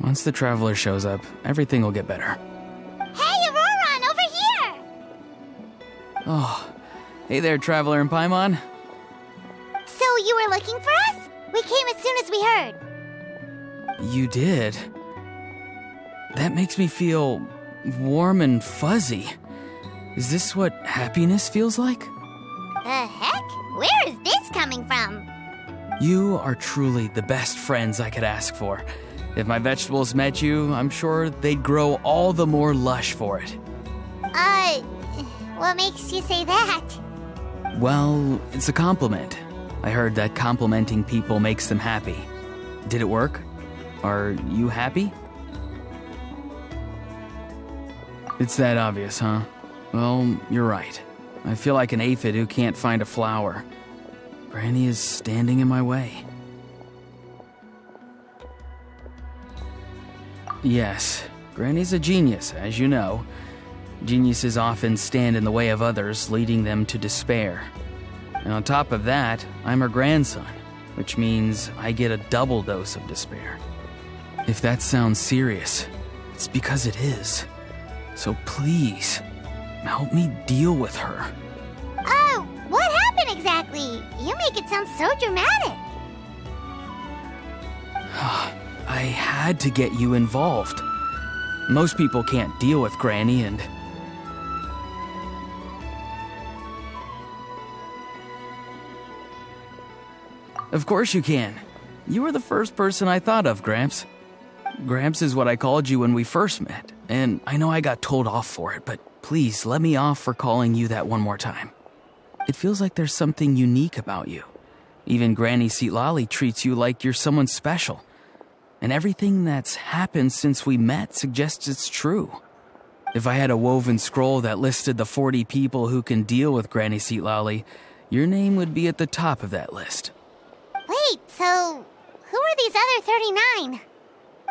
Once the traveler shows up, everything will get better. Hey, Auroron, over here! Oh, hey there, traveler in Paimon. So you were looking for us? We came as soon as we heard. You did? That makes me feel warm and fuzzy. Is this what happiness feels like? The heck? Where is this coming from? You are truly the best friends I could ask for. If my vegetables met you, I'm sure they'd grow all the more lush for it. What makes you say that? Well, it's a compliment. I heard that complimenting people makes them happy. Did it work? Are you happy? It's that obvious, huh? Well, you're right. I feel like an aphid who can't find a flower. Granny is standing in my way. Yes, Granny's a genius, as you know. Geniuses often stand in the way of others, leading them to despair. And on top of that, I'm her grandson, which means I get a double dose of despair. If that sounds serious, it's because it is. So please, help me deal with her. Oh, what happened exactly? You make it sound so dramatic. I had to get you involved. Most people can't deal with Granny and... Of course you can. You were the first person I thought of, Gramps. Gramps is what I called you when we first met, and I know I got told off for it, but please let me off for calling you that one more time. It feels like there's something unique about you. Even Granny Seatlali treats you like you're someone special. And everything that's happened since we met suggests it's true. If I had a woven scroll that listed the 40 people who can deal with Granny Seatlali, your name would be at the top of that list. Wait, so who are these other 39?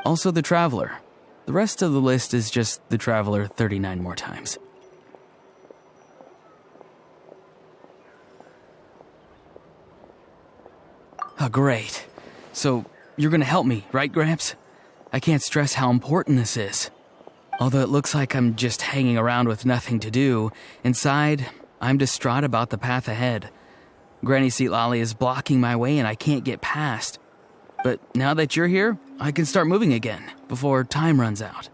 Also the Traveler. The rest of the list is just the Traveler 39 more times. Oh, great. So, you're gonna help me, right, Gramps? I can't stress how important this is. Although it looks like I'm just hanging around with nothing to do, inside, I'm distraught about the path ahead. Granny Seatlali is blocking my way and I can't get past. But now that you're here, I can start moving again, before time runs out.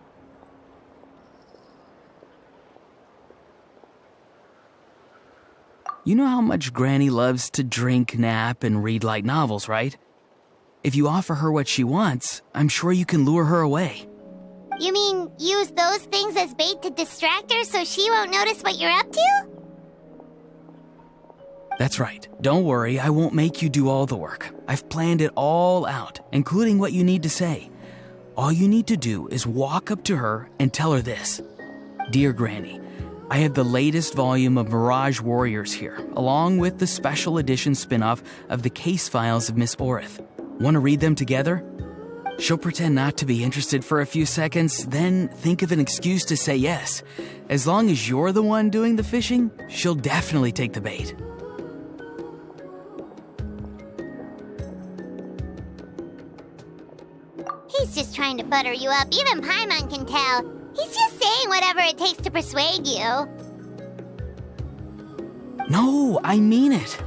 You know how much Granny loves to drink, nap, and read light novels, right? If you offer her what she wants, I'm sure you can lure her away. You mean use those things as bait to distract her so she won't notice what you're up to? That's right. Don't worry, I won't make you do all the work. I've planned it all out, including what you need to say. All you need to do is walk up to her and tell her this. Dear Granny, I have the latest volume of Mirage Warriors here, along with the special edition spin-off of the case files of Miss Orith. Want to read them together? She'll pretend not to be interested for a few seconds, then think of an excuse to say yes. As long as you're the one doing the fishing, she'll definitely take the bait. He's just trying to butter you up. Even Paimon can tell. He's just saying whatever it takes to persuade you. No, I mean it.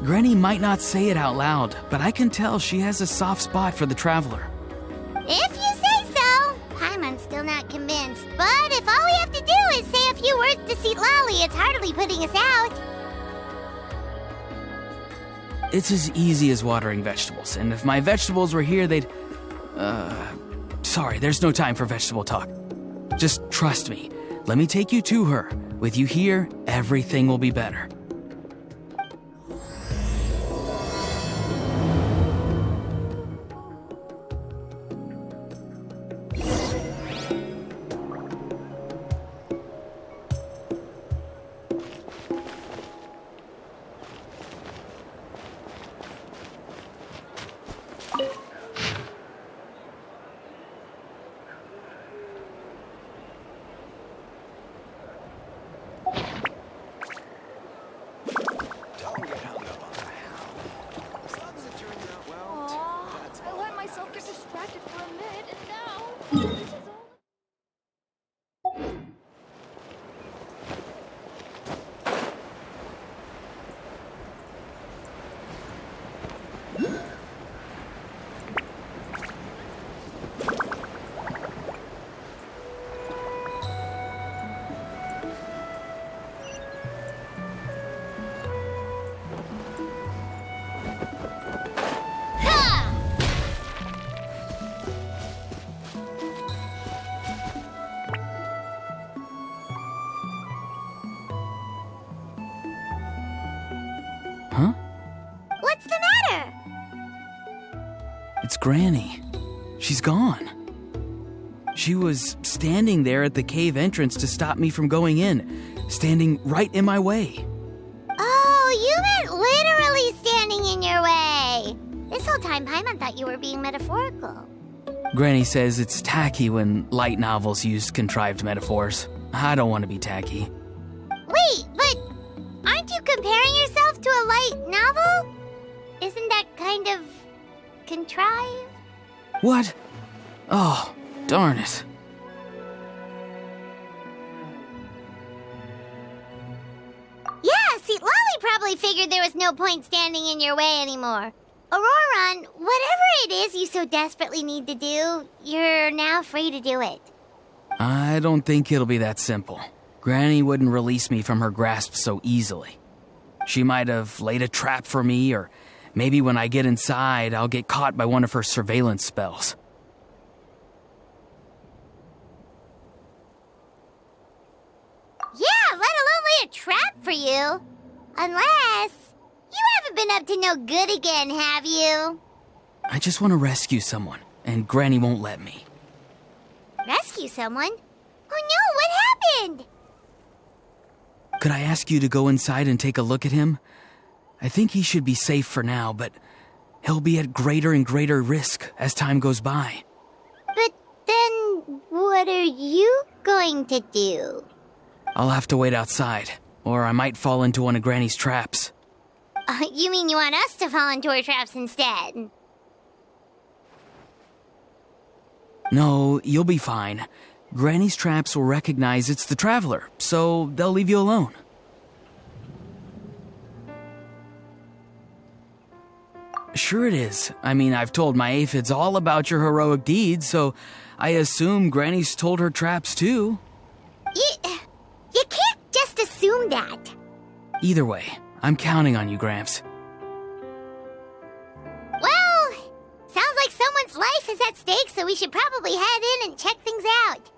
Granny might not say it out loud, but I can tell she has a soft spot for the traveler. If you say so. Paimon's still not convinced, but if all we have to do is say a few words to Citlali, it's hardly putting us out. It's as easy as watering vegetables, and if my vegetables were here, they'd... Sorry, there's no time for vegetable talk. Just trust me. Let me take you to her. With you here, everything will be better. Huh? What's the matter? It's Granny. She's gone. She was standing there at the cave entrance to stop me from going in, standing right in my way. Oh, you meant literally standing in your way. This whole time, Paimon thought you were being metaphorical. Granny says it's tacky when light novels use contrived metaphors. I don't want to be tacky. Wait, but aren't you comparing yourself to a light novel? Isn't that kind of contrived? What? Oh, darn it. Yeah, see, Lolly probably figured there was no point standing in your way anymore. Auroran, whatever it is you so desperately need to do, you're now free to do it. I don't think it'll be that simple. Granny wouldn't release me from her grasp so easily. She might have laid a trap for me, or maybe when I get inside, I'll get caught by one of her surveillance spells. Yeah, let alone lay a trap for you. Unless you haven't been up to no good again, have you? I just want to rescue someone, and Granny won't let me. Rescue someone? Oh no, what happened? Could I ask you to go inside and take a look at him? I think he should be safe for now, but he'll be at greater and greater risk as time goes by. But then, what are you going to do? I'll have to wait outside, or I might fall into one of Granny's traps. You mean you want us to fall into her traps instead? No, you'll be fine. Granny's traps will recognize it's the traveler, so they'll leave you alone. Sure it is. I mean, I've told my aphids all about your heroic deeds, so I assume Granny's told her traps too. You can't just assume that. Either way, I'm counting on you, Gramps. Well, sounds like someone's life is at stake, so we should probably head in and check things out.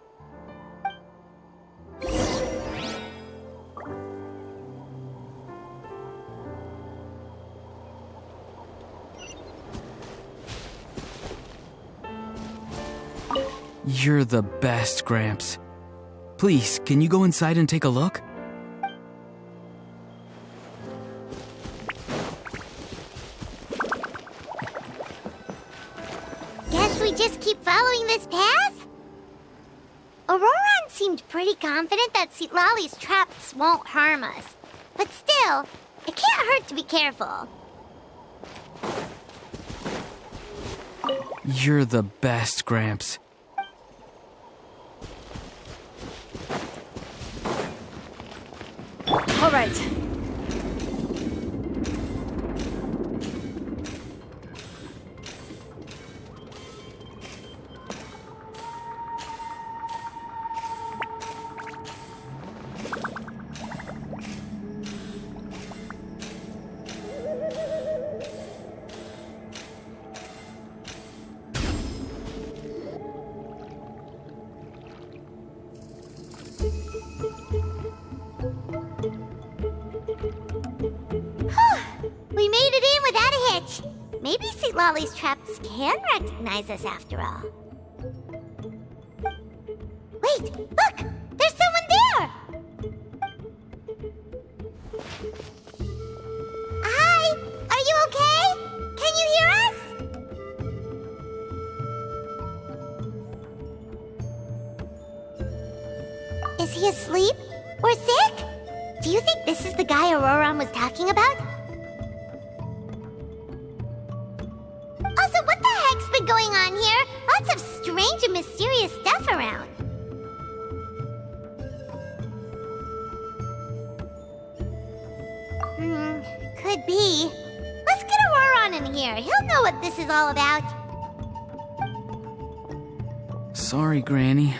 You're the best, Gramps. Please, can you go inside and take a look? Guess we just keep following this path? Auroran seemed pretty confident that Citlali's traps won't harm us. But still, it can't hurt to be careful. You're the best, Gramps. All right. Maybe St. Lolly's traps can recognize us after all. Wait, look! There's someone there! Hi! Are you okay? Can you hear us? Is he asleep? Or sick? Do you think this is the guy Auroron was talking about? Also, what the heck's been going on here? Lots of strange and mysterious stuff around. Could be. Let's get Auroron in here. He'll know what this is all about. Sorry, Granny.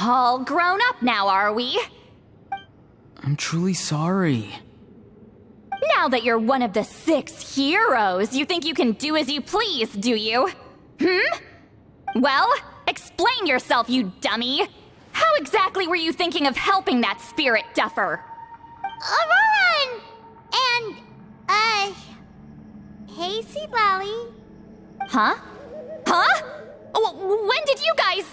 All grown up now, are we? I'm truly sorry. Now that you're one of the 6 heroes, you think you can do as you please, do you? Well, explain yourself, you dummy! How exactly were you thinking of helping that spirit duffer? Auroron! And, hey, St. Lolly. Huh? When did you guys...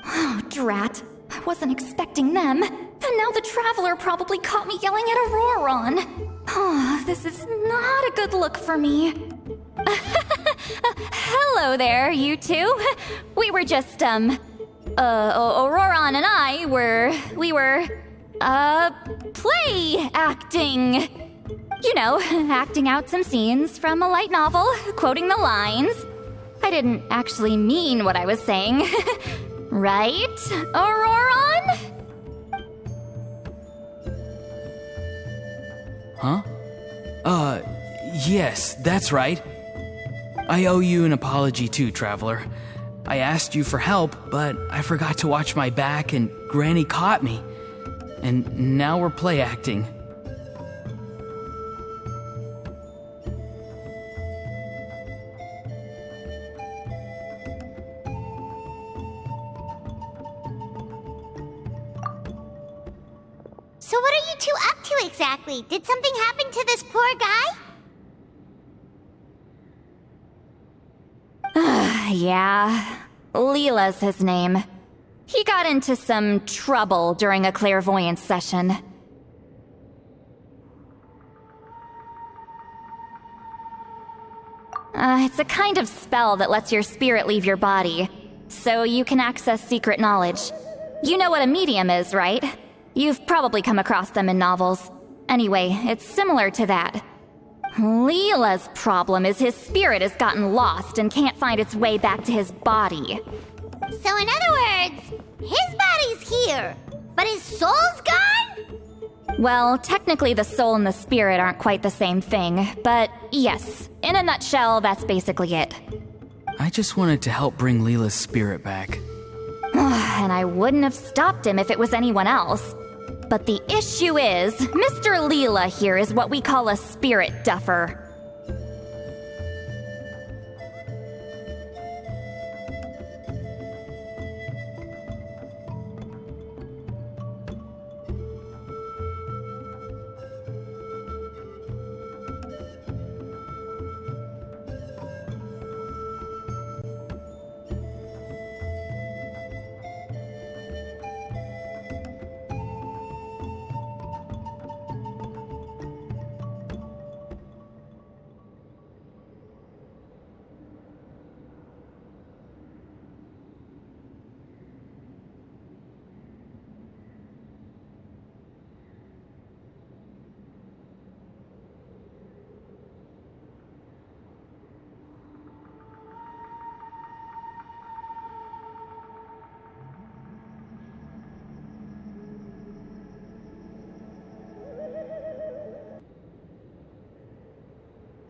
Oh, drat. I wasn't expecting them. And now the Traveler probably caught me yelling at Auroron. Oh, this is not a good look for me. Hello there, you two. We were just, Auroron and I we were play acting. You know, acting out some scenes from a light novel, quoting the lines. I didn't actually mean what I was saying. Right, Auroron? Huh? Yes, that's right. I owe you an apology too, Traveler. I asked you for help, but I forgot to watch my back and Granny caught me. And now we're play acting. So what are you two up to exactly? Did something happen to this poor guy? Yeah. Leela's his name. He got into some trouble during a clairvoyance session. It's a kind of spell that lets your spirit leave your body, so you can access secret knowledge. You know what a medium is, right? You've probably come across them in novels. Anyway, it's similar to that. Leela's problem is his spirit has gotten lost and can't find its way back to his body. So in other words, his body's here, but his soul's gone? Well, technically the soul and the spirit aren't quite the same thing, but yes, in a nutshell, that's basically it. I just wanted to help bring Leela's spirit back. And I wouldn't have stopped him if it was anyone else. But the issue is, Mr. Leela here is what we call a spirit duffer.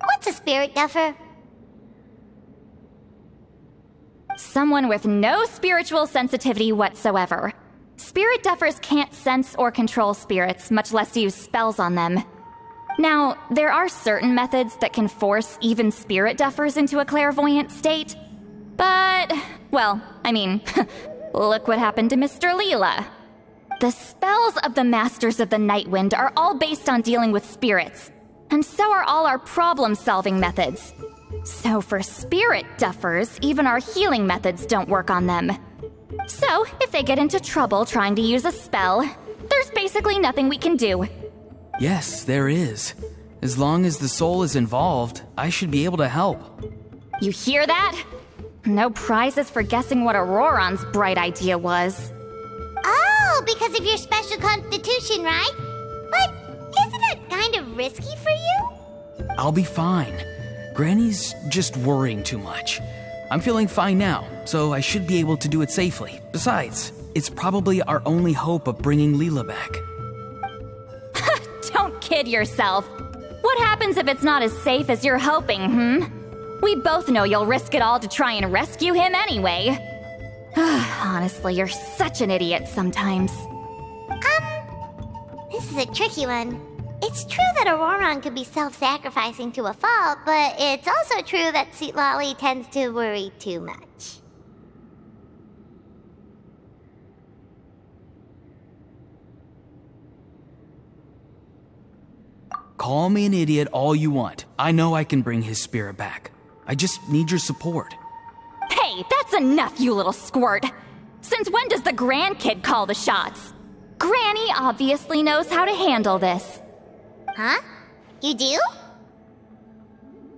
What's a spirit duffer? Someone with no spiritual sensitivity whatsoever. Spirit duffers can't sense or control spirits, much less use spells on them. Now, there are certain methods that can force even spirit duffers into a clairvoyant state. But, well, I mean, look what happened to Mr. Leela. The spells of the Masters of the Nightwind are all based on dealing with spirits. And so are all our problem-solving methods. So for spirit duffers, even our healing methods don't work on them. So, if they get into trouble trying to use a spell, there's basically nothing we can do. Yes, there is. As long as the soul is involved, I should be able to help. You hear that? No prizes for guessing what Auroron's bright idea was. Oh, because of your special constitution, right? But isn't it kind of risky for you? I'll be fine. Granny's just worrying too much. I'm feeling fine now, so I should be able to do it safely. Besides, it's probably our only hope of bringing Leela back. Don't kid yourself. What happens if it's not as safe as you're hoping, We both know you'll risk it all to try and rescue him anyway. Honestly, you're such an idiot sometimes. This is a tricky one. It's true that Auroron could be self-sacrificing to a fault, but it's also true that Sweet Lolly tends to worry too much. Call me an idiot all you want. I know I can bring his spirit back. I just need your support. Hey, that's enough, you little squirt. Since when does the grandkid call the shots? Granny obviously knows how to handle this. Huh? You do?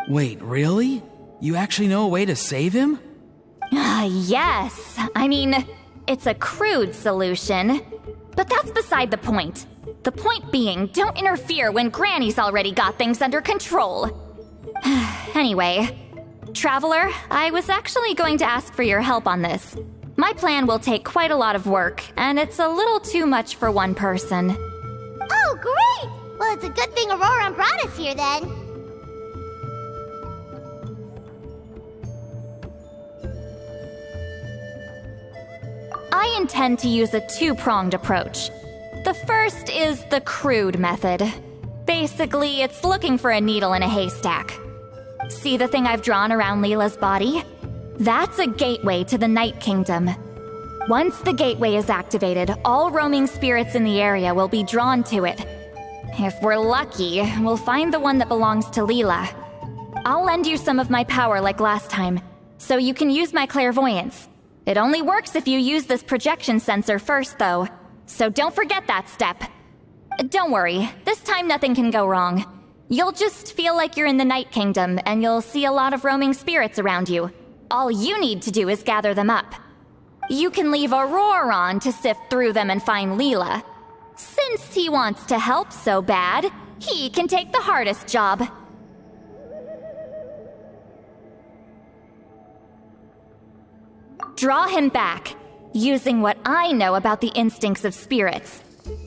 Wait, really? You actually know a way to save him? Yes. I mean, it's a crude solution. But that's beside the point. The point being, don't interfere when Granny's already got things under control. Anyway, Traveler, I was actually going to ask for your help on this. My plan will take quite a lot of work, and it's a little too much for one person. Oh, great! Well, it's a good thing Auroron brought us here, then. I intend to use a two-pronged approach. The first is the crude method. Basically, it's looking for a needle in a haystack. See the thing I've drawn around Leela's body? That's a gateway to the Night Kingdom. Once the gateway is activated, all roaming spirits in the area will be drawn to it. If we're lucky, we'll find the one that belongs to Leela. I'll lend you some of my power like last time, so you can use my clairvoyance. It only works if you use this projection sensor first, though, so don't forget that step. Don't worry, this time nothing can go wrong. You'll just feel like you're in the Night Kingdom, and you'll see a lot of roaming spirits around you. All you need to do is gather them up. You can leave Auroron to sift through them and find Leela. Since he wants to help so bad, he can take the hardest job. Draw him back, using what I know about the instincts of spirits.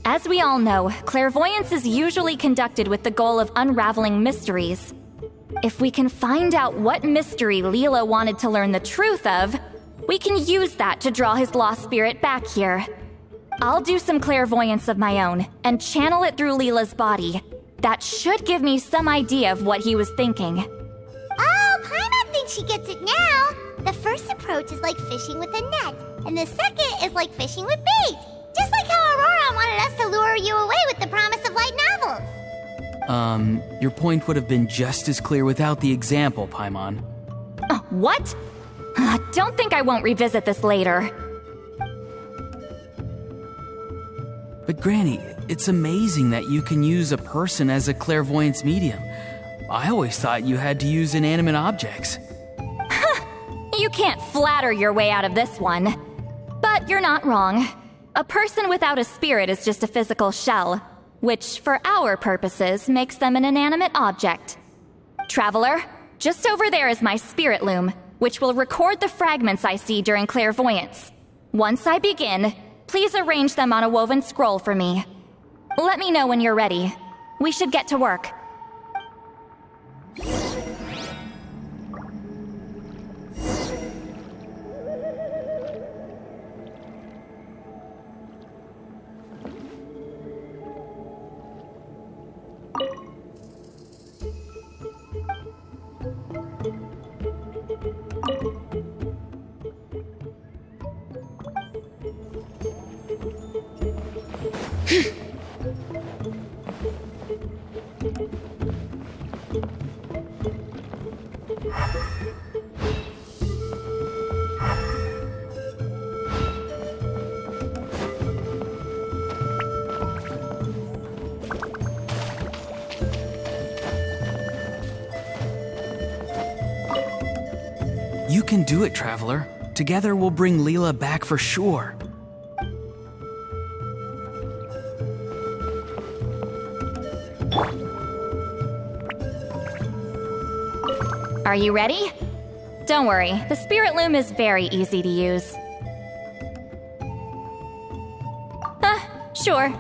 As we all know, clairvoyance is usually conducted with the goal of unraveling mysteries. If we can find out what mystery Leela wanted to learn the truth of, we can use that to draw his lost spirit back here. I'll do some clairvoyance of my own and channel it through Leela's body. That should give me some idea of what he was thinking. Oh, Paimon thinks she gets it now. The first approach is like fishing with a net, and the second is like fishing with bait. Just like how Auroron wanted us to lure you away with the promise of light novels. Your point would have been just as clear without the example, Paimon. What? Don't think I won't revisit this later. But Granny, it's amazing that you can use a person as a clairvoyance medium. I always thought you had to use inanimate objects. You can't flatter your way out of this one. But you're not wrong. A person without a spirit is just a physical shell, which, for our purposes, makes them an inanimate object. Traveler, just over there is my spirit loom, which will record the fragments I see during clairvoyance. Once I begin, please arrange them on a woven scroll for me. Let me know when you're ready. We should get to work. You can do it, Traveler. Together we'll bring Leela back for sure. Are you ready? Don't worry, the spirit loom is very easy to use. Sure.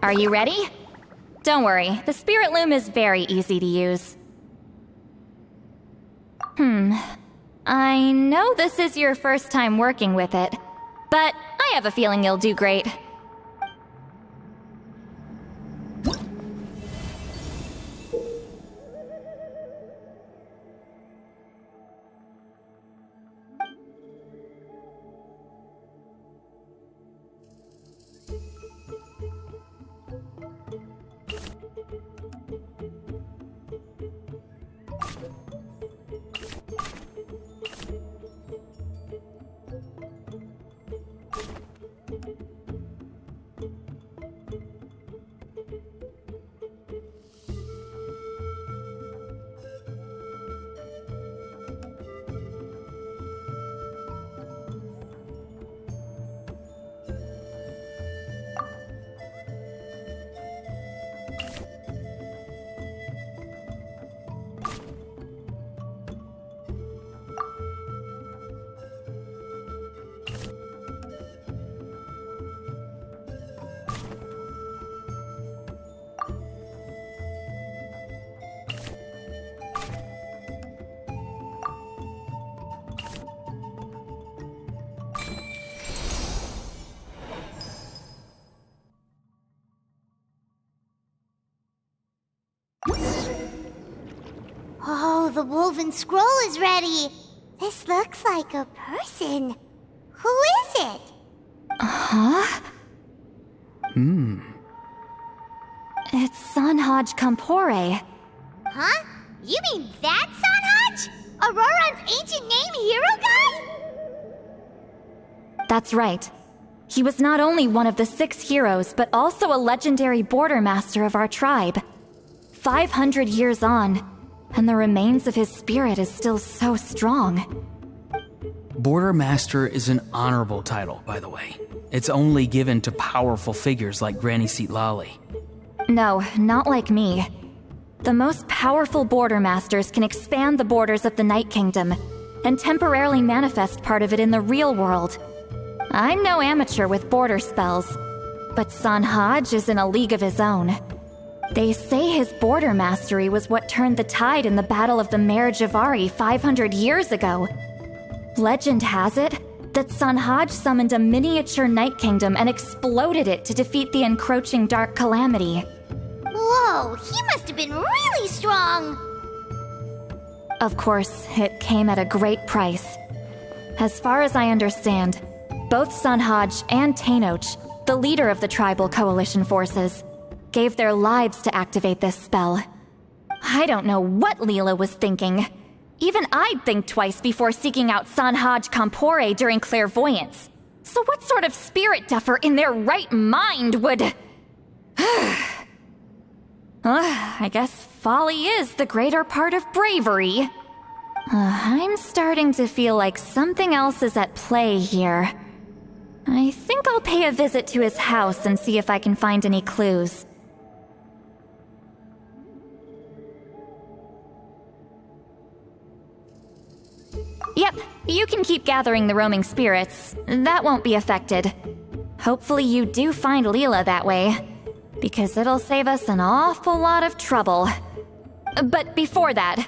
Are you ready? Don't worry, the spirit loom is very easy to use. I know this is your first time working with it, but I have a feeling you'll do great. Oh, the woven scroll is ready. This looks like a person. Who is it? Huh? It's Sanhaj Kampore. Huh? You mean that Sanhaj? Auroran's ancient name hero guy? That's right. He was not only one of the 6 heroes, but also a legendary border master of our tribe. 500 years on, and the remains of his spirit is still so strong. Border Master is an honorable title, by the way. It's only given to powerful figures like Granny Citlali. No, not like me. The most powerful border masters can expand the borders of the Night Kingdom and temporarily manifest part of it in the real world. I'm no amateur with border spells, but Sanhaj is in a league of his own. They say his border mastery was what turned the tide in the Battle of the Mare Javari 500 years ago. Legend has it that Sanhaj summoned a miniature Night Kingdom and exploded it to defeat the encroaching Dark Calamity. Whoa, he must have been really strong! Of course, it came at a great price. As far as I understand, both Sanhaj and Teyvat, the leader of the tribal coalition forces, gave their lives to activate this spell. I don't know what Leela was thinking. Even I'd think twice before seeking out Sanhaj Kampore during clairvoyance. So what sort of spirit duffer in their right mind would... I guess folly is the greater part of bravery. I'm starting to feel like something else is at play here. I think I'll pay a visit to his house and see if I can find any clues. Yep, you can keep gathering the roaming spirits. That won't be affected. Hopefully you do find Leela that way, because it'll save us an awful lot of trouble. But before that,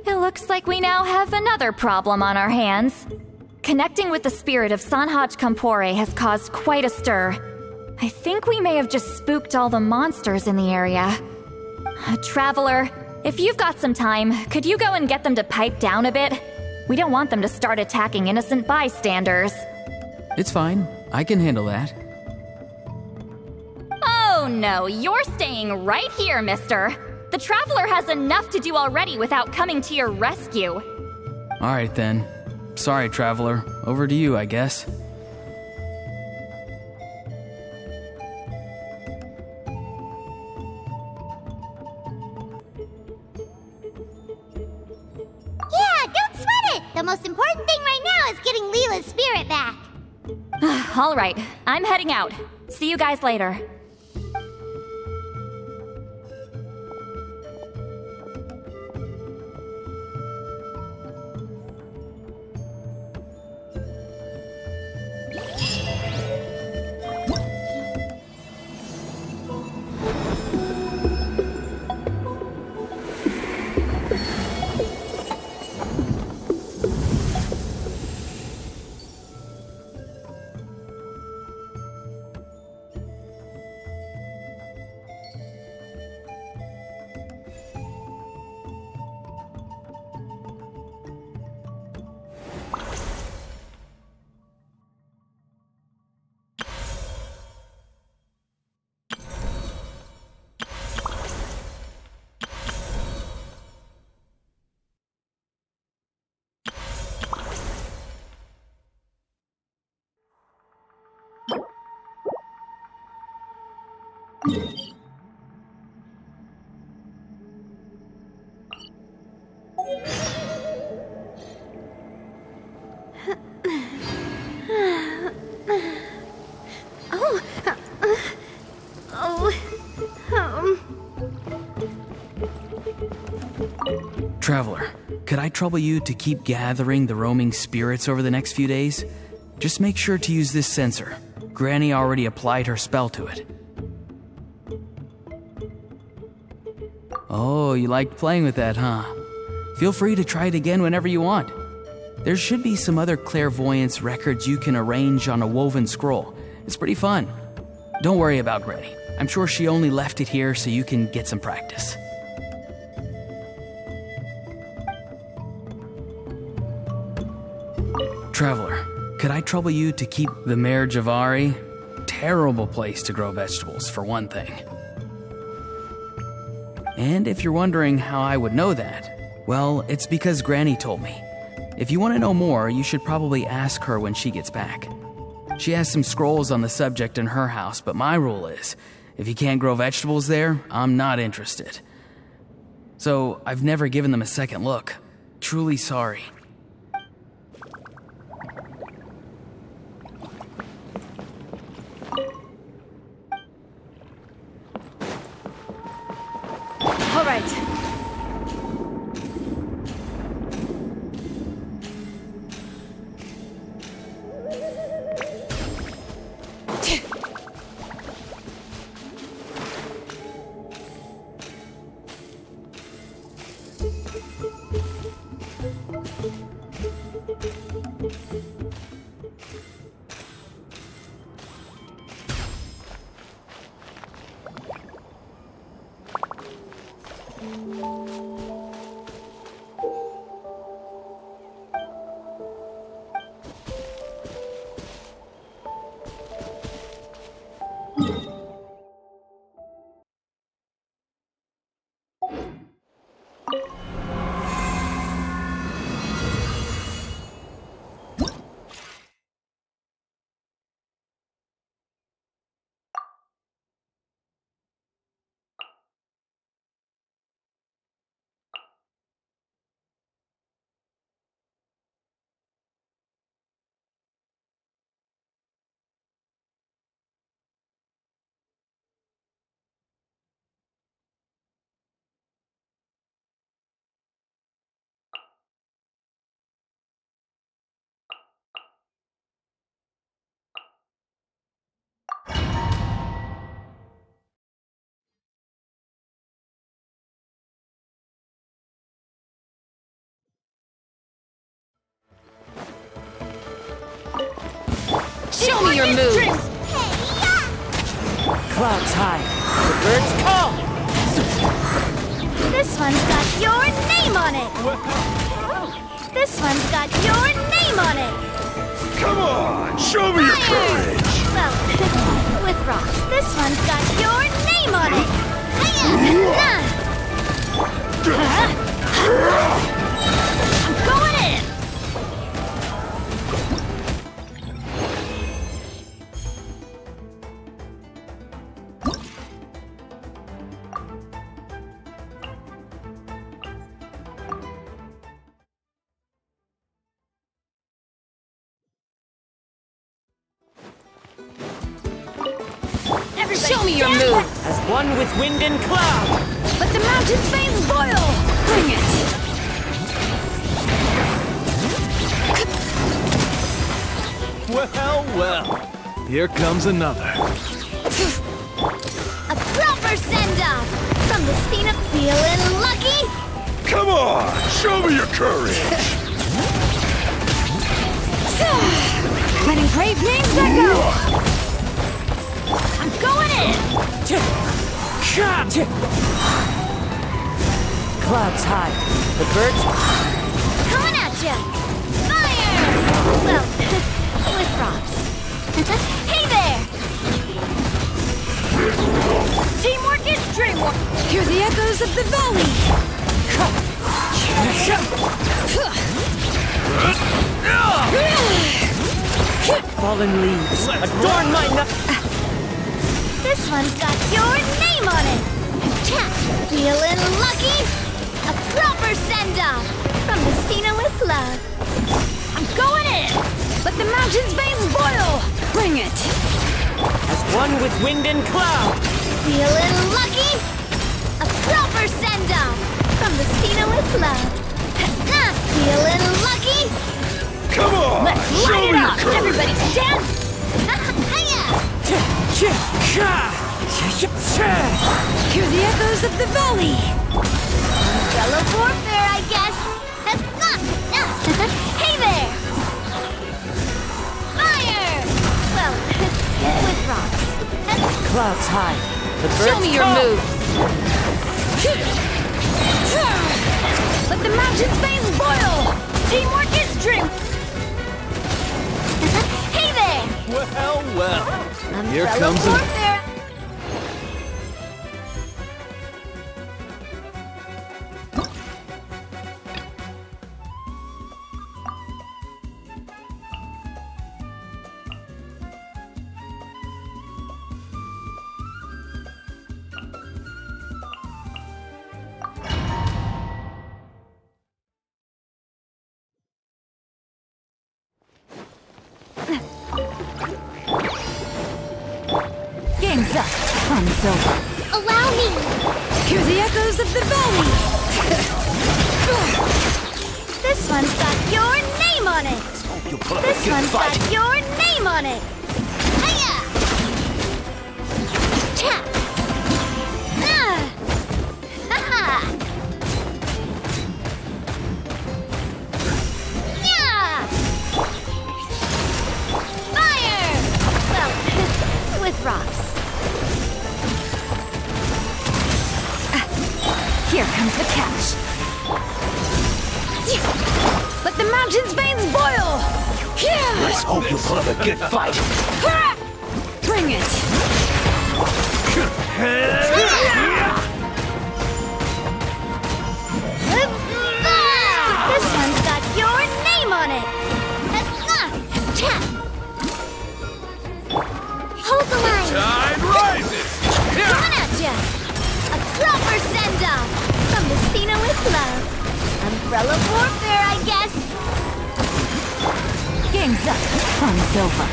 it looks like we now have another problem on our hands. Connecting with the spirit of Sanhaj Kampore has caused quite a stir. I think we may have just spooked all the monsters in the area. Traveler, if you've got some time, could you go and get them to pipe down a bit? We don't want them to start attacking innocent bystanders. It's fine. I can handle that. Oh no, you're staying right here, mister. The Traveler has enough to do already without coming to your rescue. Alright then. Sorry, Traveler. Over to you, I guess. most important thing right now is getting Leela's spirit back. All right, I'm heading out. See you guys later. Traveler, could I trouble you to keep gathering the roaming spirits over the next few days? Just make sure to use this sensor. Granny already applied her spell to it. Oh, you liked playing with that, huh? Feel free to try it again whenever you want. There should be some other clairvoyance records you can arrange on a woven scroll. It's pretty fun. Don't worry about Granny. I'm sure she only left it here so you can get some practice. Traveler, could I trouble you to keep the Mare Javari? Terrible place to grow vegetables, for one thing. And if you're wondering how I would know that, well, it's because Granny told me. If you want to know more, you should probably ask her when she gets back. She has some scrolls on the subject in her house, but my rule is, if you can't grow vegetables there, I'm not interested. So I've never given them a second look. Truly sorry. All right. Show me your moves! Clouds high, the birds call! This one's got your name on it! This one's got your name on it! Come on, show me your courage! Well, with rocks. This one's got your name on it! I'm going in! Show me your move! As one with wind and cloud! Let the mountain's veins boil! Bring it! Well, well. Here comes another. A proper send-off! From the Stina, feeling lucky? Come on, show me your courage. Let engraved names echo! I'm going in! Clouds high. The birds... Coming at ya! Fire! Well, with rocks. Hey there! Teamwork is dreamwork! Hear the echoes of the valley! Fallen leaves. Adorn my This one's got your name on it! Tap! Feeling lucky? A proper send-off! From the Stina with love. I'm going in! Let the mountain's veins boil! Bring it! As one with wind and cloud! Feeling lucky? A proper send-off! From the Stina with love. Feeling lucky? Come on, Let's show light me it your up! courage. Everybody stand! Hiya! Hear the echoes of the valley! Umbrella warfare, I guess. Hey there! Fire! Well, with rocks. Clouds high. The birds Show me your move! Let the mountain's veins boil! Teamwork is dream. Hey there! Well, well. Here Umbrella comes warfare. Game's up! Fun's over! Allow me. Hear the echoes of the valley! This one's got your name on it. This one's got your name on it. Hiya! Tap. Ha-ha. Yeah. Fire! Well, with rocks. Here comes the catch! Let the mountain's veins boil! Let's hope you put up a good fight. Bring it! This one's got your name on it. Tap. Hold the line. Tide rises. Coming at ya! A proper send-off! From the Stina with love. Umbrella warfare, I guess. Game's up! Fun's over!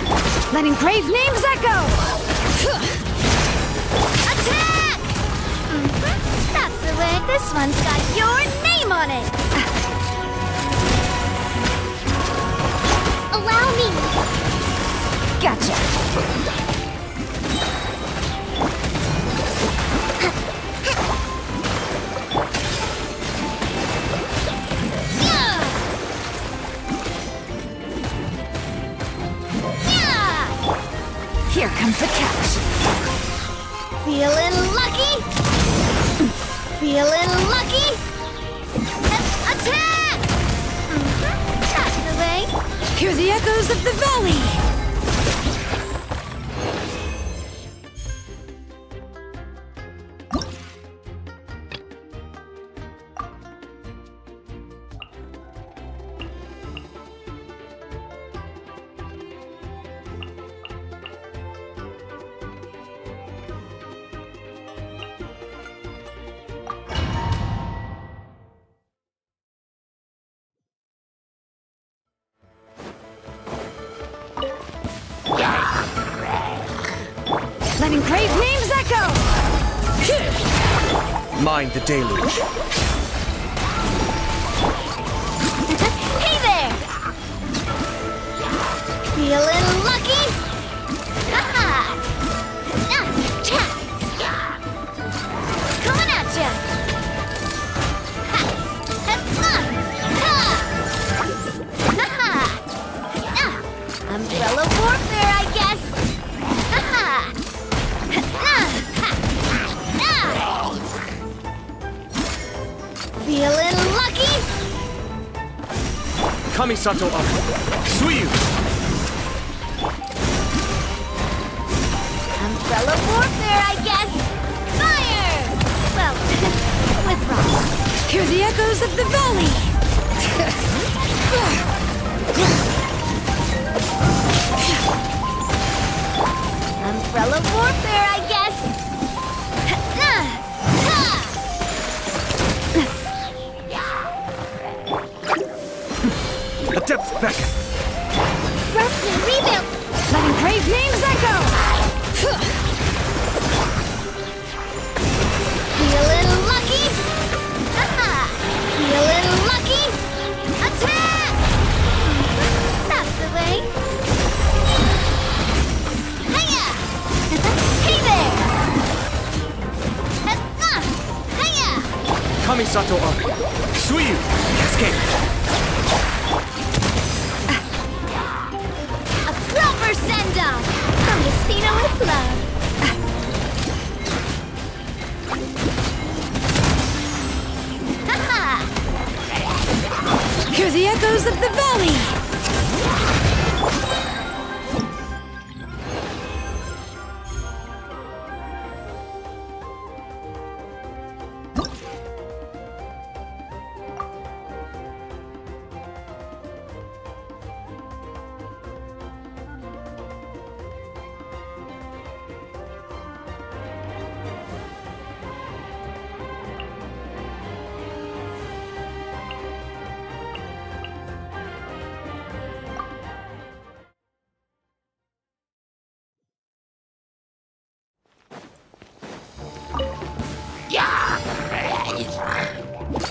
Let engraved names echo! Attack! That's the way. This one's got your name on it. Allow me. Gotcha! Here comes the catch! Feeling lucky? Feeling lucky? Attack! That's the way. Hear the echoes of the valley! letting crave names echo! Mind the deluge. Hey there! Feeling lucky? Haha! Coming at ya! Umbrella warfare, I guess! Feeling lucky? Kamisato up. Suiyu. Umbrella warfare, I guess! Fire! Well, with rock. Hear the echoes of the valley! Umbrella warfare, I guess! Adept's back. Rest and rebuild! Letting crave names echo! Feeling lucky? Feeling lucky? Attack! That's the way. Hiya! Hey there! Hiya! Kamisato up. Suiyu. Cascade. A proper send-off from Destino with love. Hear the echoes of the valley!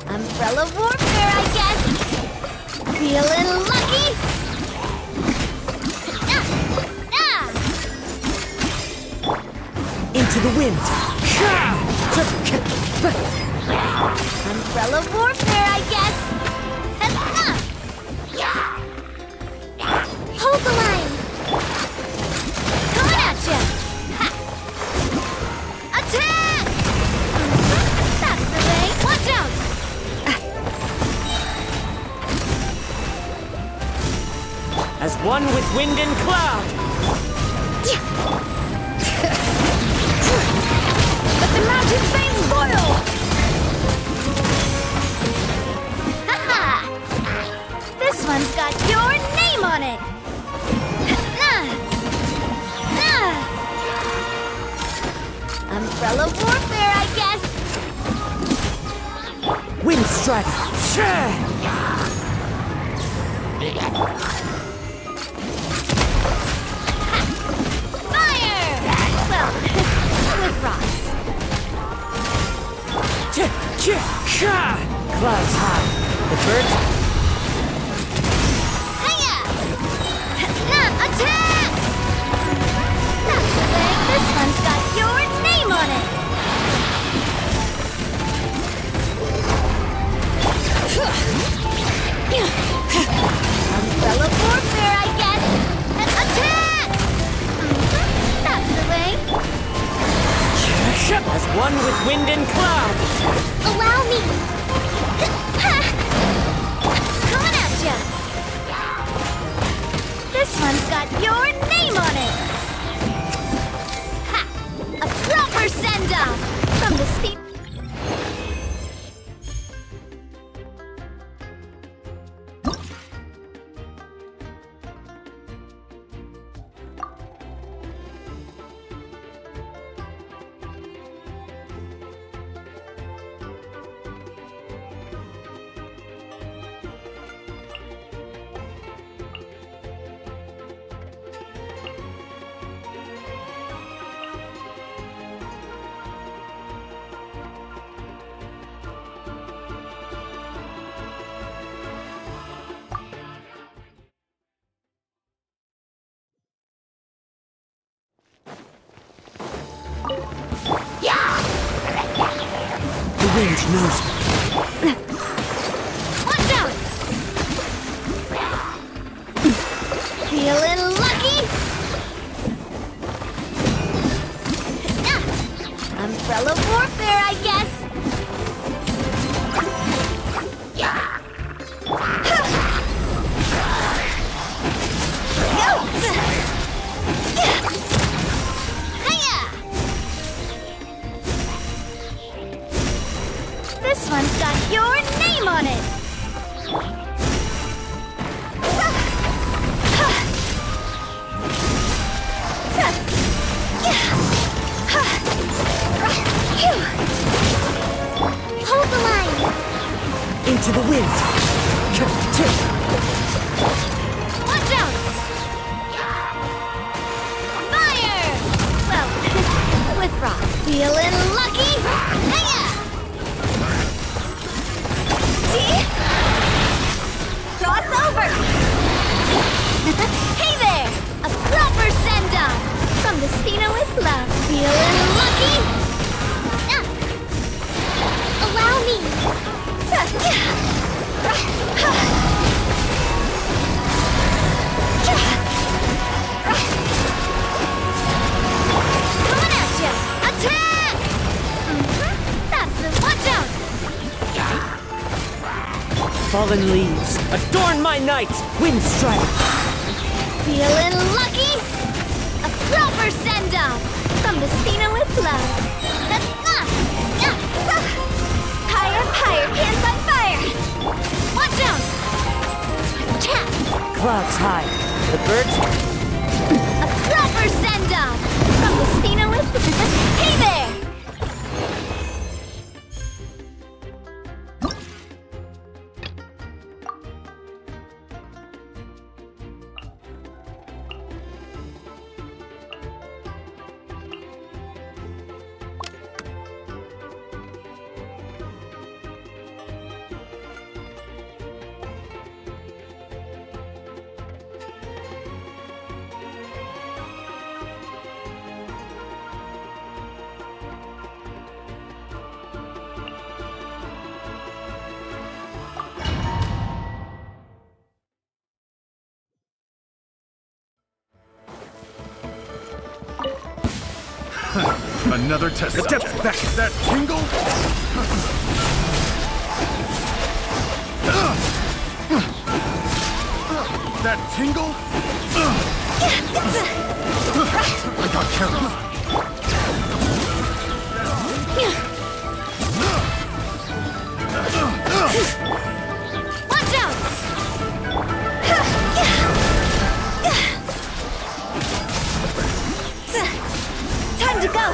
Umbrella warfare, I guess. Feeling lucky? Into the wind. Umbrella warfare, I guess. Hold the line. Coming at ya. Attack! That's the way. Watch out! As one with wind and cloud. Let the mountain flames boil! Haha! This one's got your name on it! Umbrella warfare, I guess! Wind strike. Fire! Well, with rocks. Clouds high. The birds. Hiya! Attack! That's the way. This one's got your name on it! Umbrella warfare, I guess! Attack! That's the way. As one with wind and cloud. Allow me! Coming at ya! This one's got your name on it! Ha! A proper send-off from the speed. wind knows me. Watch out! Feeling lucky? Umbrella warfare, I guess. This one's got your name on it. Hold the line. Into the wind. Watch out. Fire! Well, with rock. Feeling lucky? Hiya! See? Cross over! Hey there! A proper send-off! From the Spina with love. Feeling lucky? Allow me! Coming at ya! Attack! That's it, watch out! Fallen leaves, adorn my night! Wind strike! Feeling lucky? A proper send-off! From the Spina with love. Higher, higher, hands on fire! Watch out! Tap! Clouds high, the birds... A proper send-off! From the Spina with hey there! Another test subject. Back. That tingle? That tingle? I got carried. Watch out! Time to go!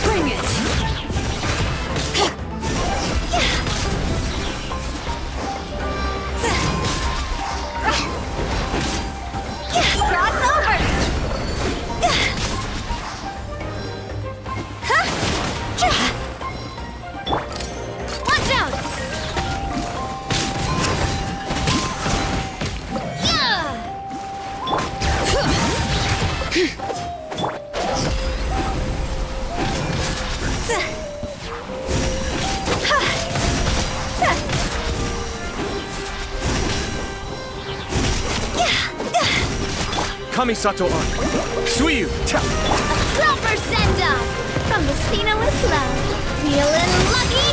Bring it! Cross over! Watch out! Kamisato arc. Suiyu. Tap. Proper send-off! From the Spina with love. Feeling lucky?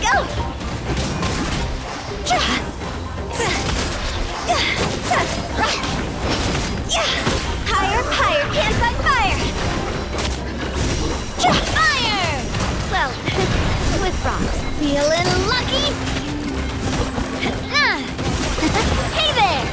Go! Higher, higher, hands on fire! Fire! Well, with rocks. Feeling lucky? Hey there!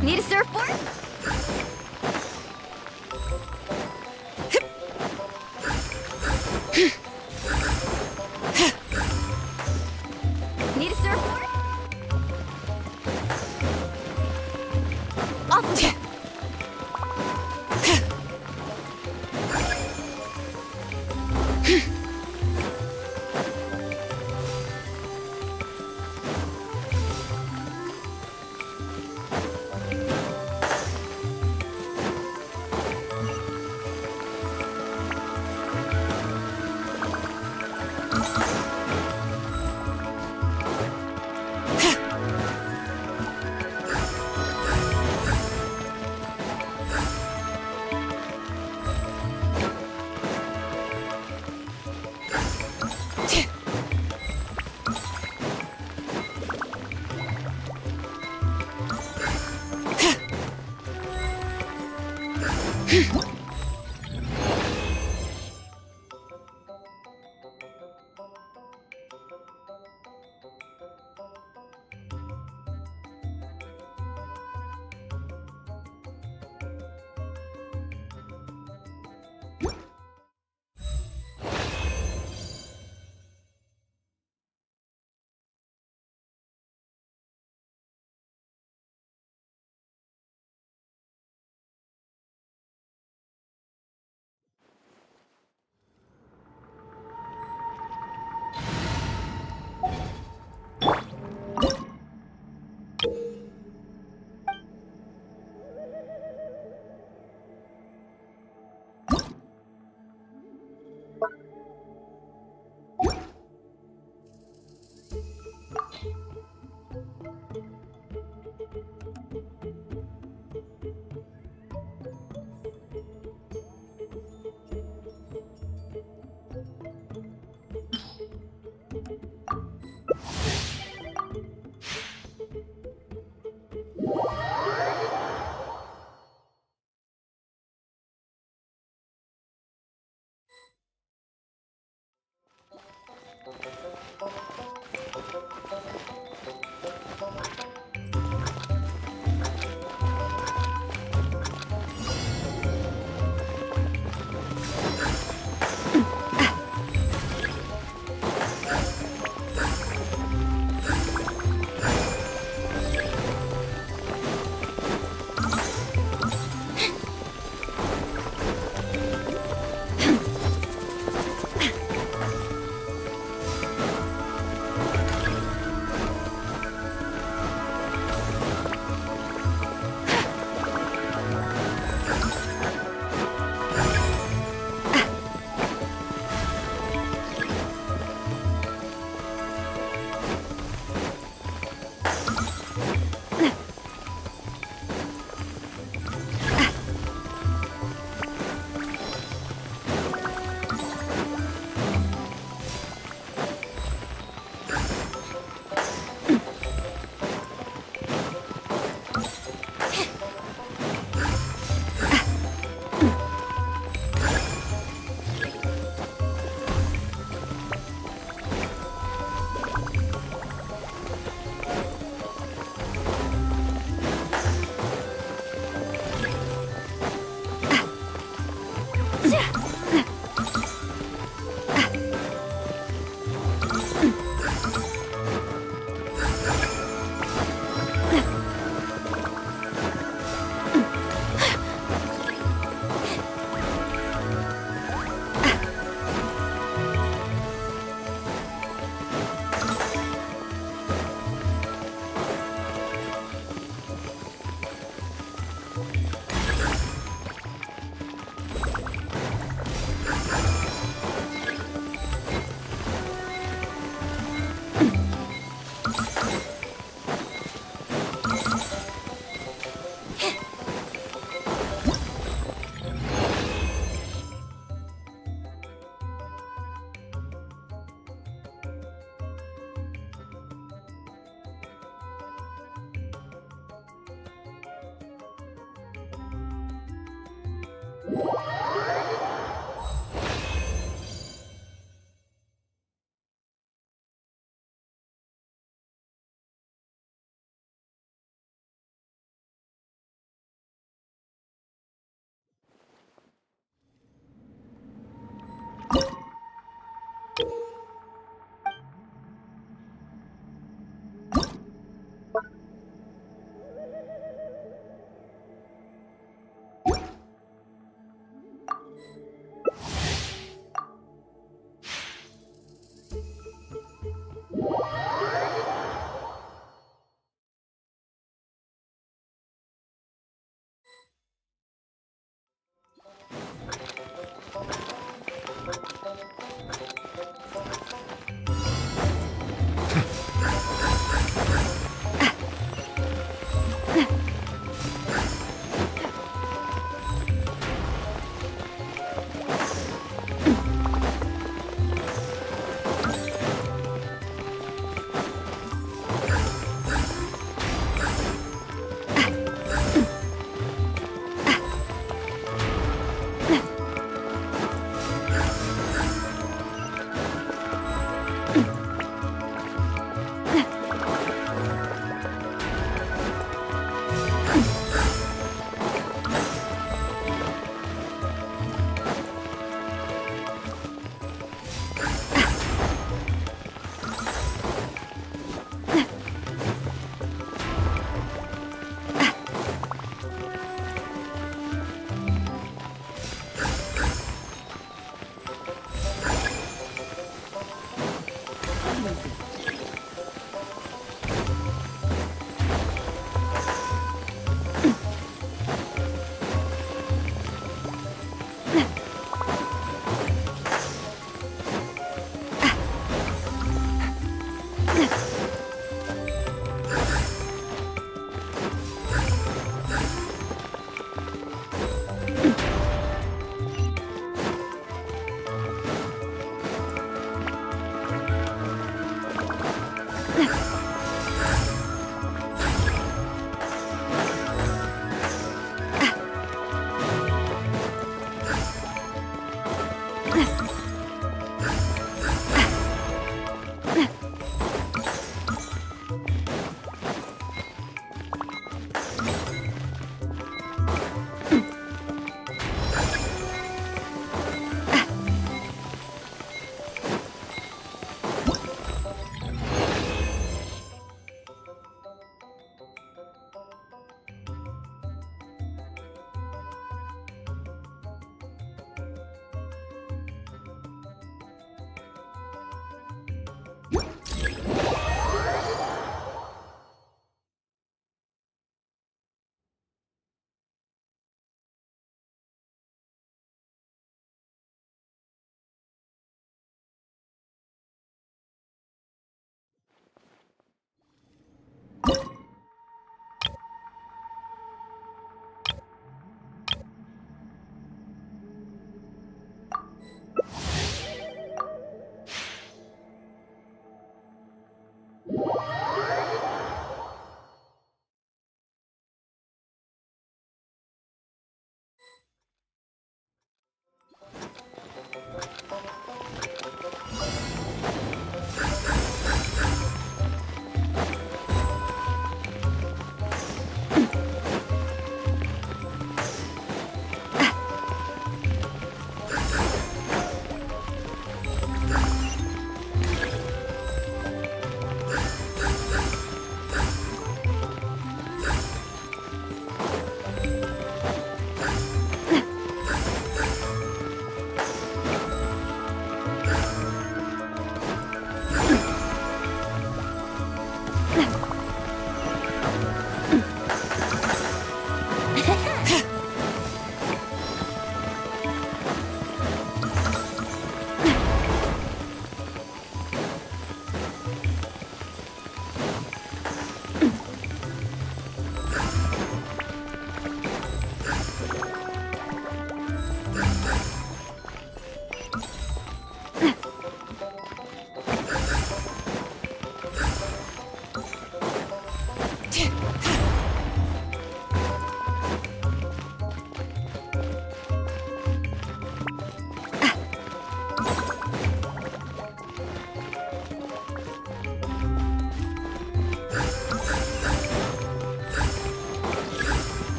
Need a surfboard? Need a surfboard? Off.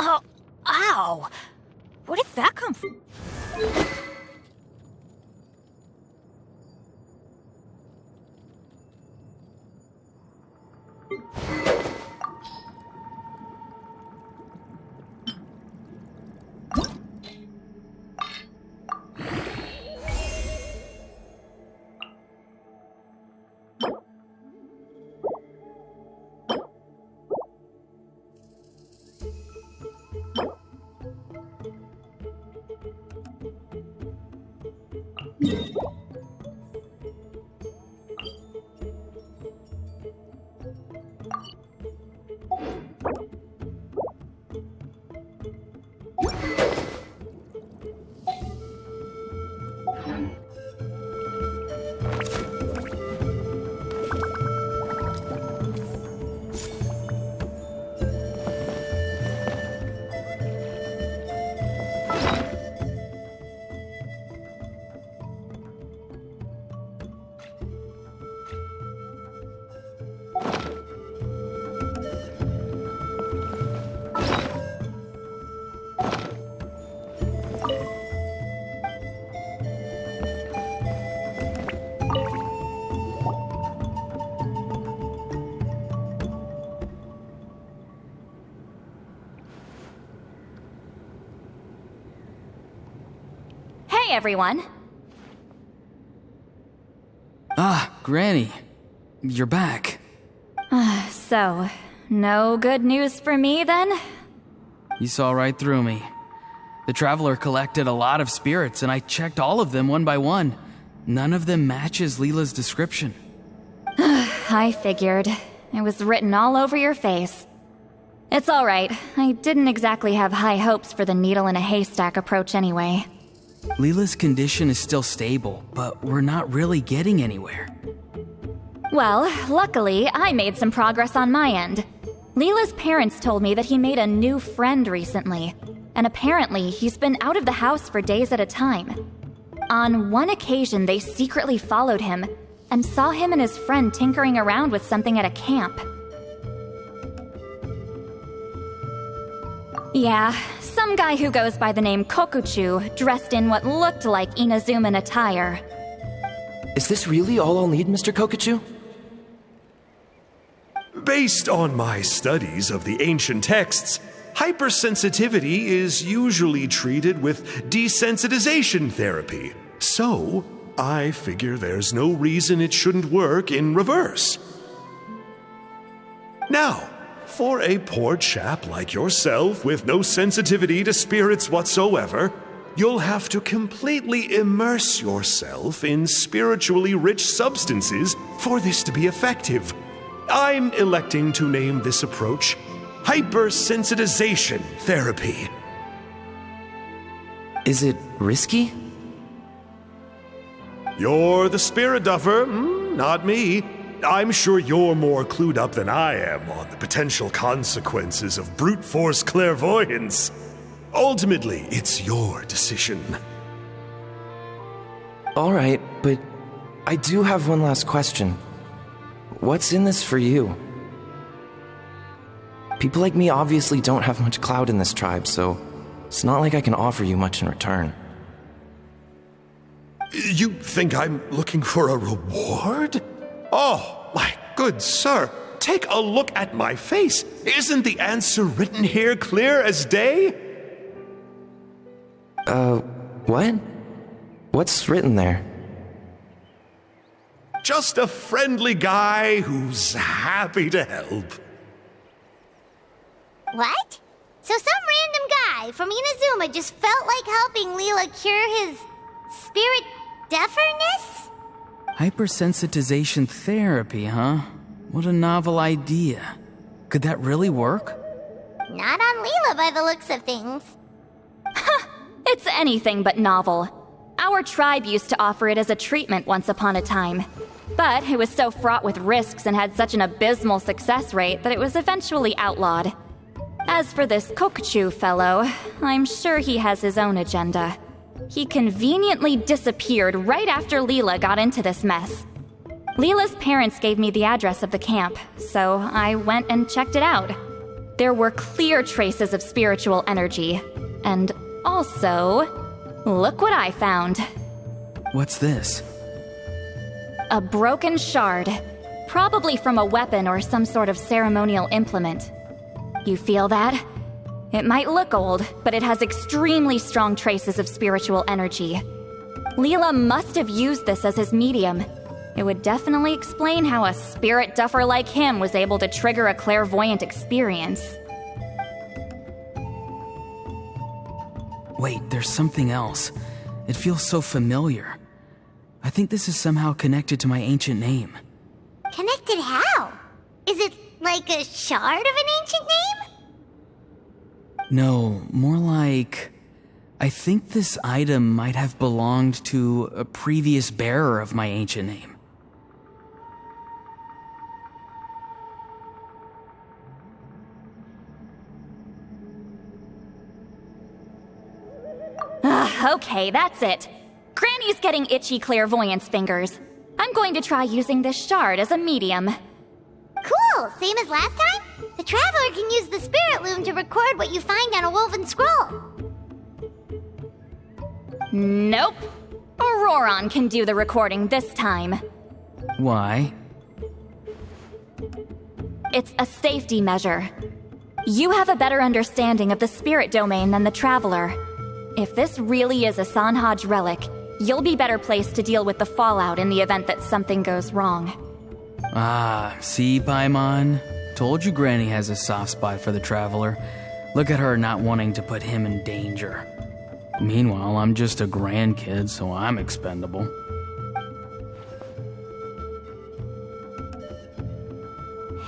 Oh, ow! Where did that come from? everyone. Ah, Granny. You're back. So, no good news for me then? You saw right through me. The Traveler collected a lot of spirits, and I checked all of them one by one. None of them matches Leela's description. I figured. It was written all over your face. It's alright. I didn't exactly have high hopes for the needle in a haystack approach anyway. Leela's condition is still stable, but we're not really getting anywhere. Well, luckily, I made some progress on my end. Leela's parents told me that he made a new friend recently, and apparently he's been out of the house for days at a time. On one occasion, they secretly followed him and saw him and his friend tinkering around with something at a camp. Yeah, some guy who goes by the name Kokuchu, dressed in what looked like Inazuman attire. Is this really all I'll need, Mr. Kokuchu? Based on my studies of the ancient texts, hypersensitivity is usually treated with desensitization therapy. So, I figure there's no reason it shouldn't work in reverse. Now, for a poor chap like yourself with no sensitivity to spirits whatsoever, you'll have to completely immerse yourself in spiritually rich substances for this to be effective. I'm electing to name this approach hypersensitization therapy. Is it risky? You're the spirit duffer, not me. I'm sure you're more clued up than I am on the potential consequences of brute force clairvoyance. Ultimately, it's your decision. All right, but I do have one last question. What's in this for you? People like me obviously don't have much clout in this tribe, so it's not like I can offer you much in return. You think I'm looking for a reward? Oh, my good sir, take a look at my face. Isn't the answer written here clear as day? What? What's written there? Just a friendly guy who's happy to help. What? So some random guy from Inazuma just felt like helping Leela cure his spirit deafness? Hypersensitization therapy, huh? What a novel idea. Could that really work? Not on Leela by the looks of things. It's anything but novel. Our tribe used to offer it as a treatment once upon a time. But it was so fraught with risks and had such an abysmal success rate that it was eventually outlawed. As for this Kokuchu fellow, I'm sure he has his own agenda. He conveniently disappeared right after Leela got into this mess. Leela's parents gave me the address of the camp, so I went and checked it out. There were clear traces of spiritual energy. And also, look what I found. What's this? A broken shard, probably from a weapon or some sort of ceremonial implement. You feel that? It might look old, but it has extremely strong traces of spiritual energy. Leela must have used this as his medium. It would definitely explain how a spirit duffer like him was able to trigger a clairvoyant experience. Wait, there's something else. It feels so familiar. I think this is somehow connected to my ancient name. Connected how? Is it like a shard of an ancient name? No, more like... I think this item might have belonged to a previous bearer of my ancient name. Okay, that's it. Granny's getting itchy clairvoyance fingers. I'm going to try using this shard as a medium. Cool, same as last time? The Traveler can use the Spirit Loom to record what you find on a woven scroll. Nope. Auroron can do the recording this time. Why? It's a safety measure. You have a better understanding of the spirit domain than the Traveler. If this really is a Sanhaj relic, you'll be better placed to deal with the fallout in the event that something goes wrong. Ah, see, Paimon? Told you Granny has a soft spot for the Traveler. Look at her not wanting to put him in danger. Meanwhile, I'm just a grandkid, so I'm expendable.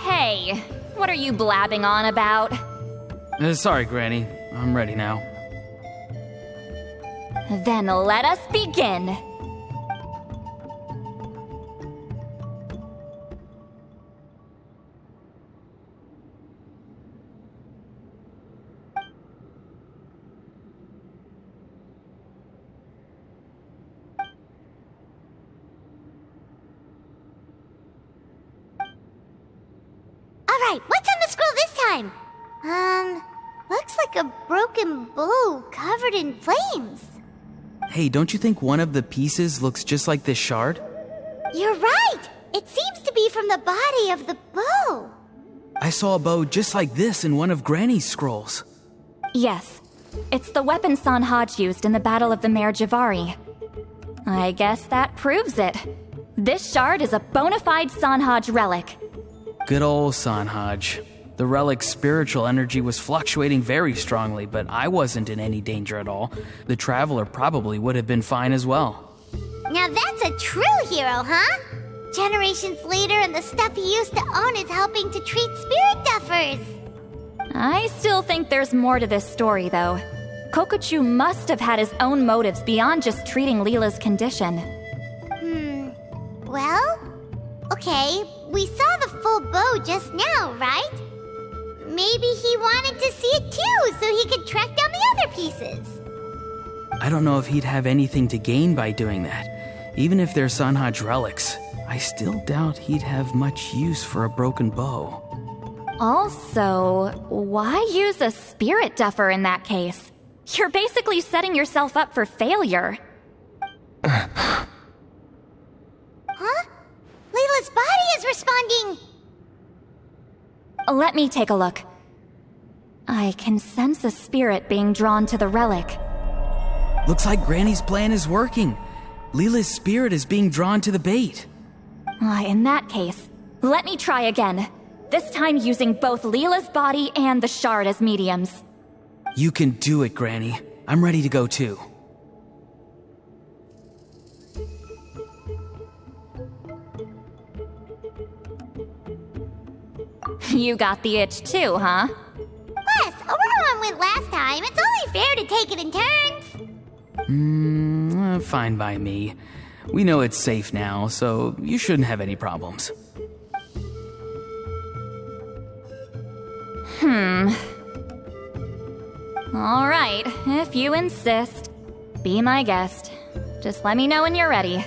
Hey, what are you blabbing on about? Sorry, Granny. I'm ready now. Then let us begin. Alright, what's on the scroll this time? Looks like a broken bow covered in flames. Hey, don't you think one of the pieces looks just like this shard? You're right! It seems to be from the body of the bow. I saw a bow just like this in one of Granny's scrolls. Yes, it's the weapon Sanhaj used in the Battle of the Mare Javari. I guess that proves it. This shard is a bona fide Sanhaj relic. Good old Sanhaj. The relic's spiritual energy was fluctuating very strongly, but I wasn't in any danger at all. The Traveler probably would have been fine as well. Now that's a true hero, huh? Generations later and the stuff he used to own is helping to treat spirit duffers. I still think there's more to this story, though. Kokochu must have had his own motives beyond just treating Leela's condition. Well, okay, we saw the full bow just now, right? Maybe he wanted to see it too, so he could track down the other pieces. I don't know if he'd have anything to gain by doing that. Even if they're Sanhaj relics, I still doubt he'd have much use for a broken bow. Also, why use a spirit duffer in that case? You're basically setting yourself up for failure. Huh? Layla's body is responding! Let me take a look. I can sense a spirit being drawn to the relic. Looks like Granny's plan is working. Leela's spirit is being drawn to the bait. In that case, let me try again. This time using both Leela's body and the shard as mediums. You can do it, Granny. I'm ready to go too. You got the itch too, huh? Plus, Aurora went last time. It's only fair to take it in turns. Fine by me. We know it's safe now, so you shouldn't have any problems. All right, if you insist. Be my guest. Just let me know when you're ready.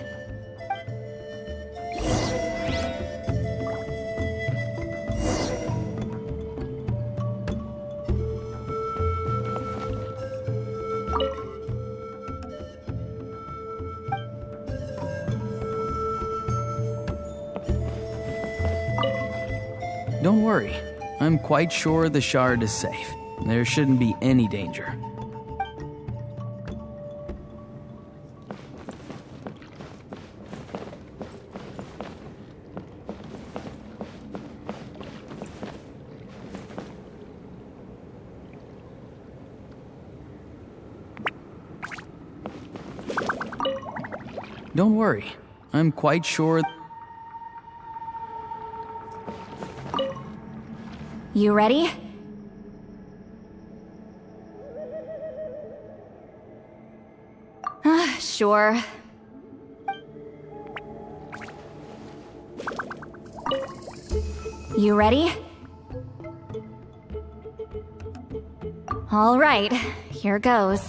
Don't worry. I'm quite sure the shard is safe. There shouldn't be any danger. Don't worry. I'm quite sure. You ready? Sure. You ready? All right, here goes.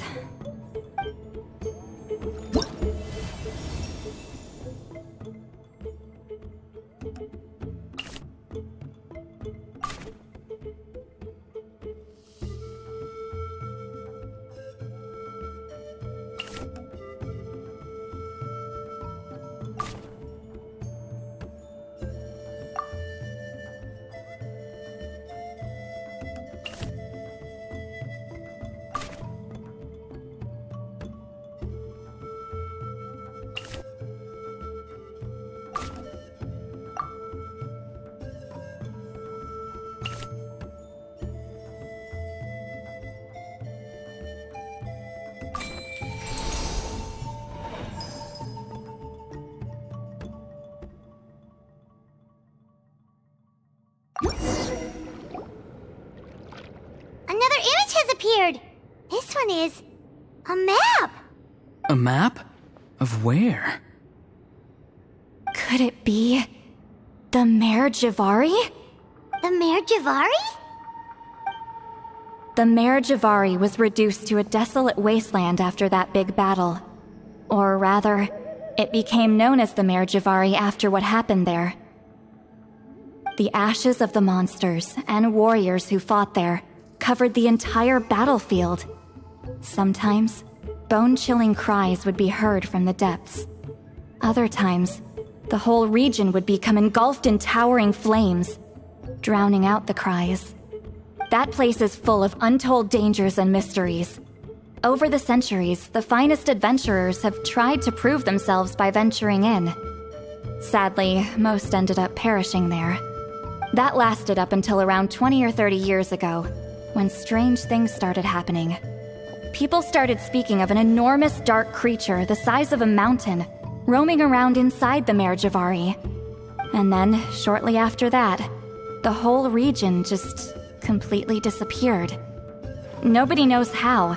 has appeared. This one is a map. A map? Of where? Could it be the Mare Javari? The Mare Javari? The Mare Javari was reduced to a desolate wasteland after that big battle. Or rather, it became known as the Mare Javari after what happened there. The ashes of the monsters and warriors who fought there covered the entire battlefield. Sometimes, bone-chilling cries would be heard from the depths. Other times, the whole region would become engulfed in towering flames, drowning out the cries. That place is full of untold dangers and mysteries. Over the centuries, the finest adventurers have tried to prove themselves by venturing in. Sadly, most ended up perishing there. That lasted up until around 20 or 30 years ago, when strange things started happening. People started speaking of an enormous dark creature the size of a mountain, roaming around inside the Mare Javari. And then, shortly after that, the whole region just completely disappeared. Nobody knows how,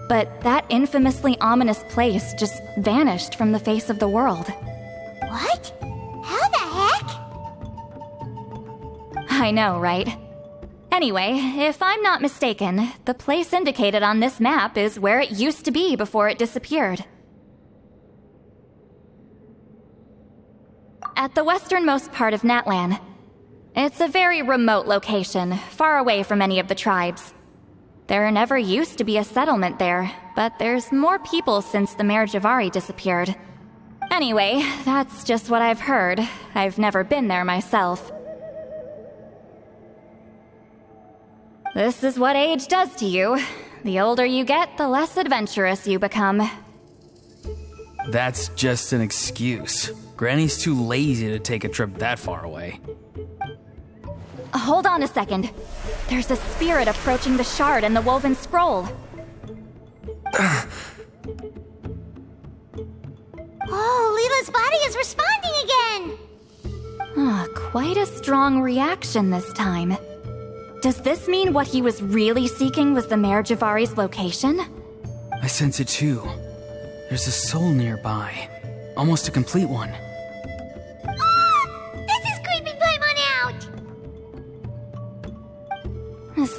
but that infamously ominous place just vanished from the face of the world. What? How the heck? I know, right? Anyway, if I'm not mistaken, the place indicated on this map is where it used to be before it disappeared. At the westernmost part of Natlan. It's a very remote location, far away from any of the tribes. There never used to be a settlement there, but there's more people since the Mare Javari disappeared. Anyway, that's just what I've heard. I've never been there myself. This is what age does to you. The older you get, the less adventurous you become. That's just an excuse. Granny's too lazy to take a trip that far away. Hold on a second. There's a spirit approaching the shard and the woven scroll. Oh, Leela's body is responding again! Quite a strong reaction this time. Does this mean what he was really seeking was the Mare Javari's location? I sense it too. There's a soul nearby. Almost a complete one. This is creeping Paimon out!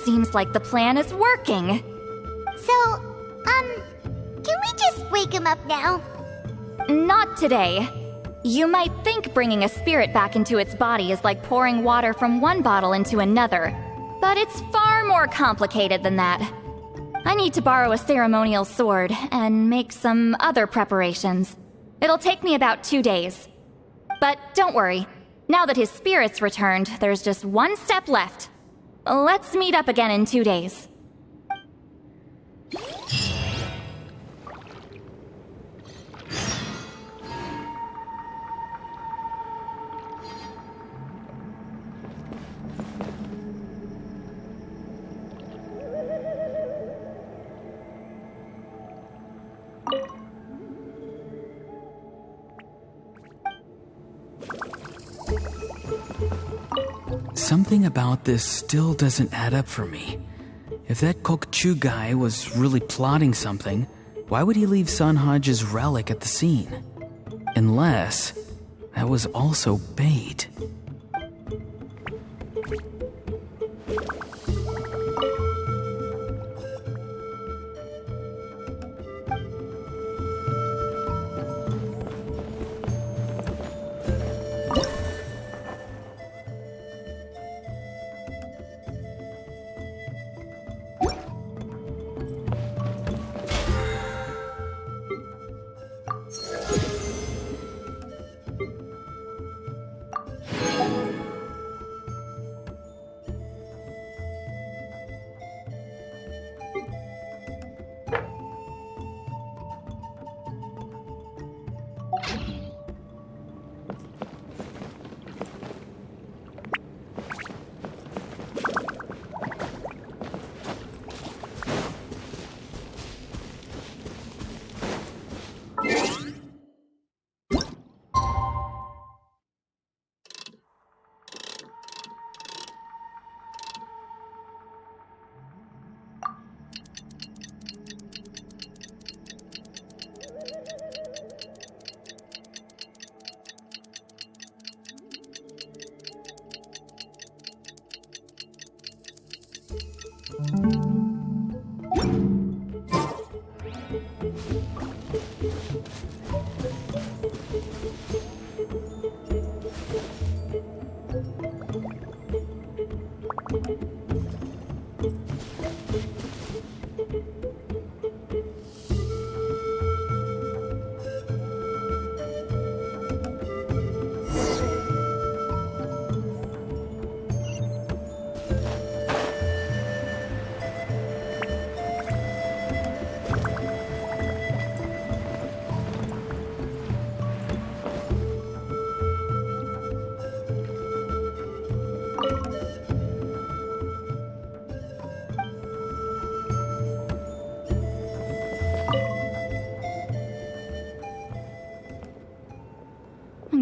Seems like the plan is working. So, can we just wake him up now? Not today. You might think bringing a spirit back into its body is like pouring water from one bottle into another, but it's far more complicated than that. I need to borrow a ceremonial sword and make some other preparations. It'll take me about 2 days. But don't worry. Now that his spirit's returned, there's just one step left. Let's meet up again in 2 days. Something about this still doesn't add up for me. If that Kokchu guy was really plotting something, why would he leave Sanhage's relic at the scene? Unless that was also bait.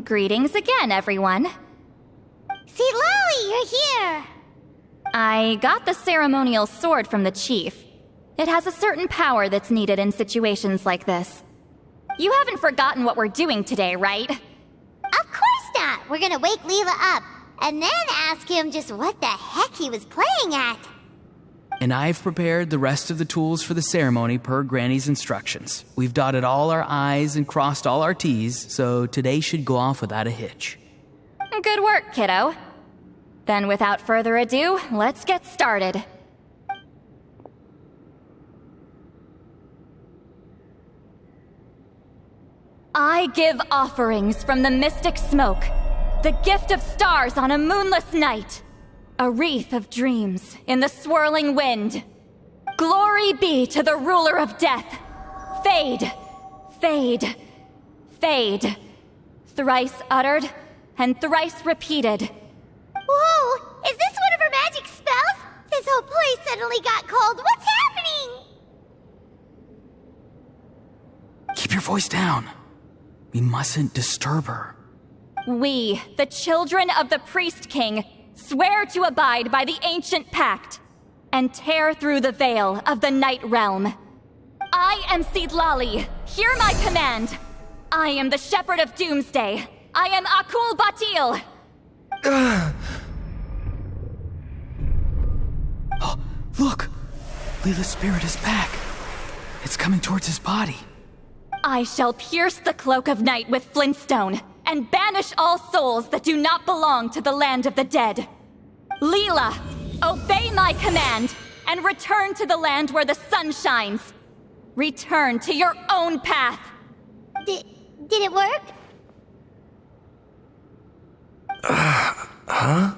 Greetings again, everyone. Citlali, you're here! I got the ceremonial sword from the chief. It has a certain power that's needed in situations like this. You haven't forgotten what we're doing today, right? Of course not! We're gonna wake Leela up, and then ask him just what the heck he was playing at. And I've prepared the rest of the tools for the ceremony per Granny's instructions. We've dotted all our I's and crossed all our T's, so today should go off without a hitch. Good work, kiddo. Then without further ado, let's get started. I give offerings from the mystic smoke, the gift of stars on a moonless night, a wreath of dreams in the swirling wind. Glory be to the ruler of death. Fade, fade, fade. Thrice uttered and thrice repeated. Whoa! Is this one of her magic spells? This whole place suddenly got cold. What's happening? Keep your voice down. We mustn't disturb her. We, the children of the Priest King, swear to abide by the ancient pact and tear through the veil of the Night Realm. I am Citlali. Hear my command. I am the Shepherd of Doomsday. I am Akul Batil. Oh, look! Leela's spirit is back. It's coming towards his body. I shall pierce the cloak of night with flintstone and banish all souls that do not belong to the land of the dead. Leela, obey my command and return to the land where the sun shines. Return to your own path. Did it work? Huh?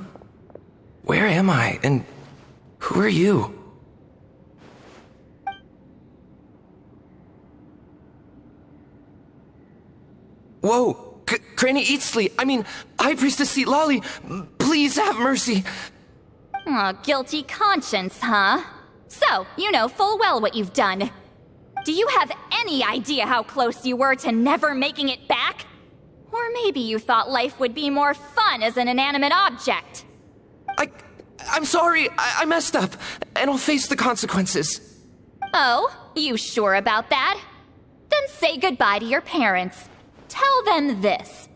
Where am I? And who are you? Whoa! Granny Eatsley, High Priestess Citlali, please have mercy. Oh, guilty conscience, huh? So, you know full well what you've done. Do you have any idea how close you were to never making it back? Or maybe you thought life would be more fun as an inanimate object. I'm sorry, I messed up, and I'll face the consequences. Oh, you sure about that? Then say goodbye to your parents. Tell them this.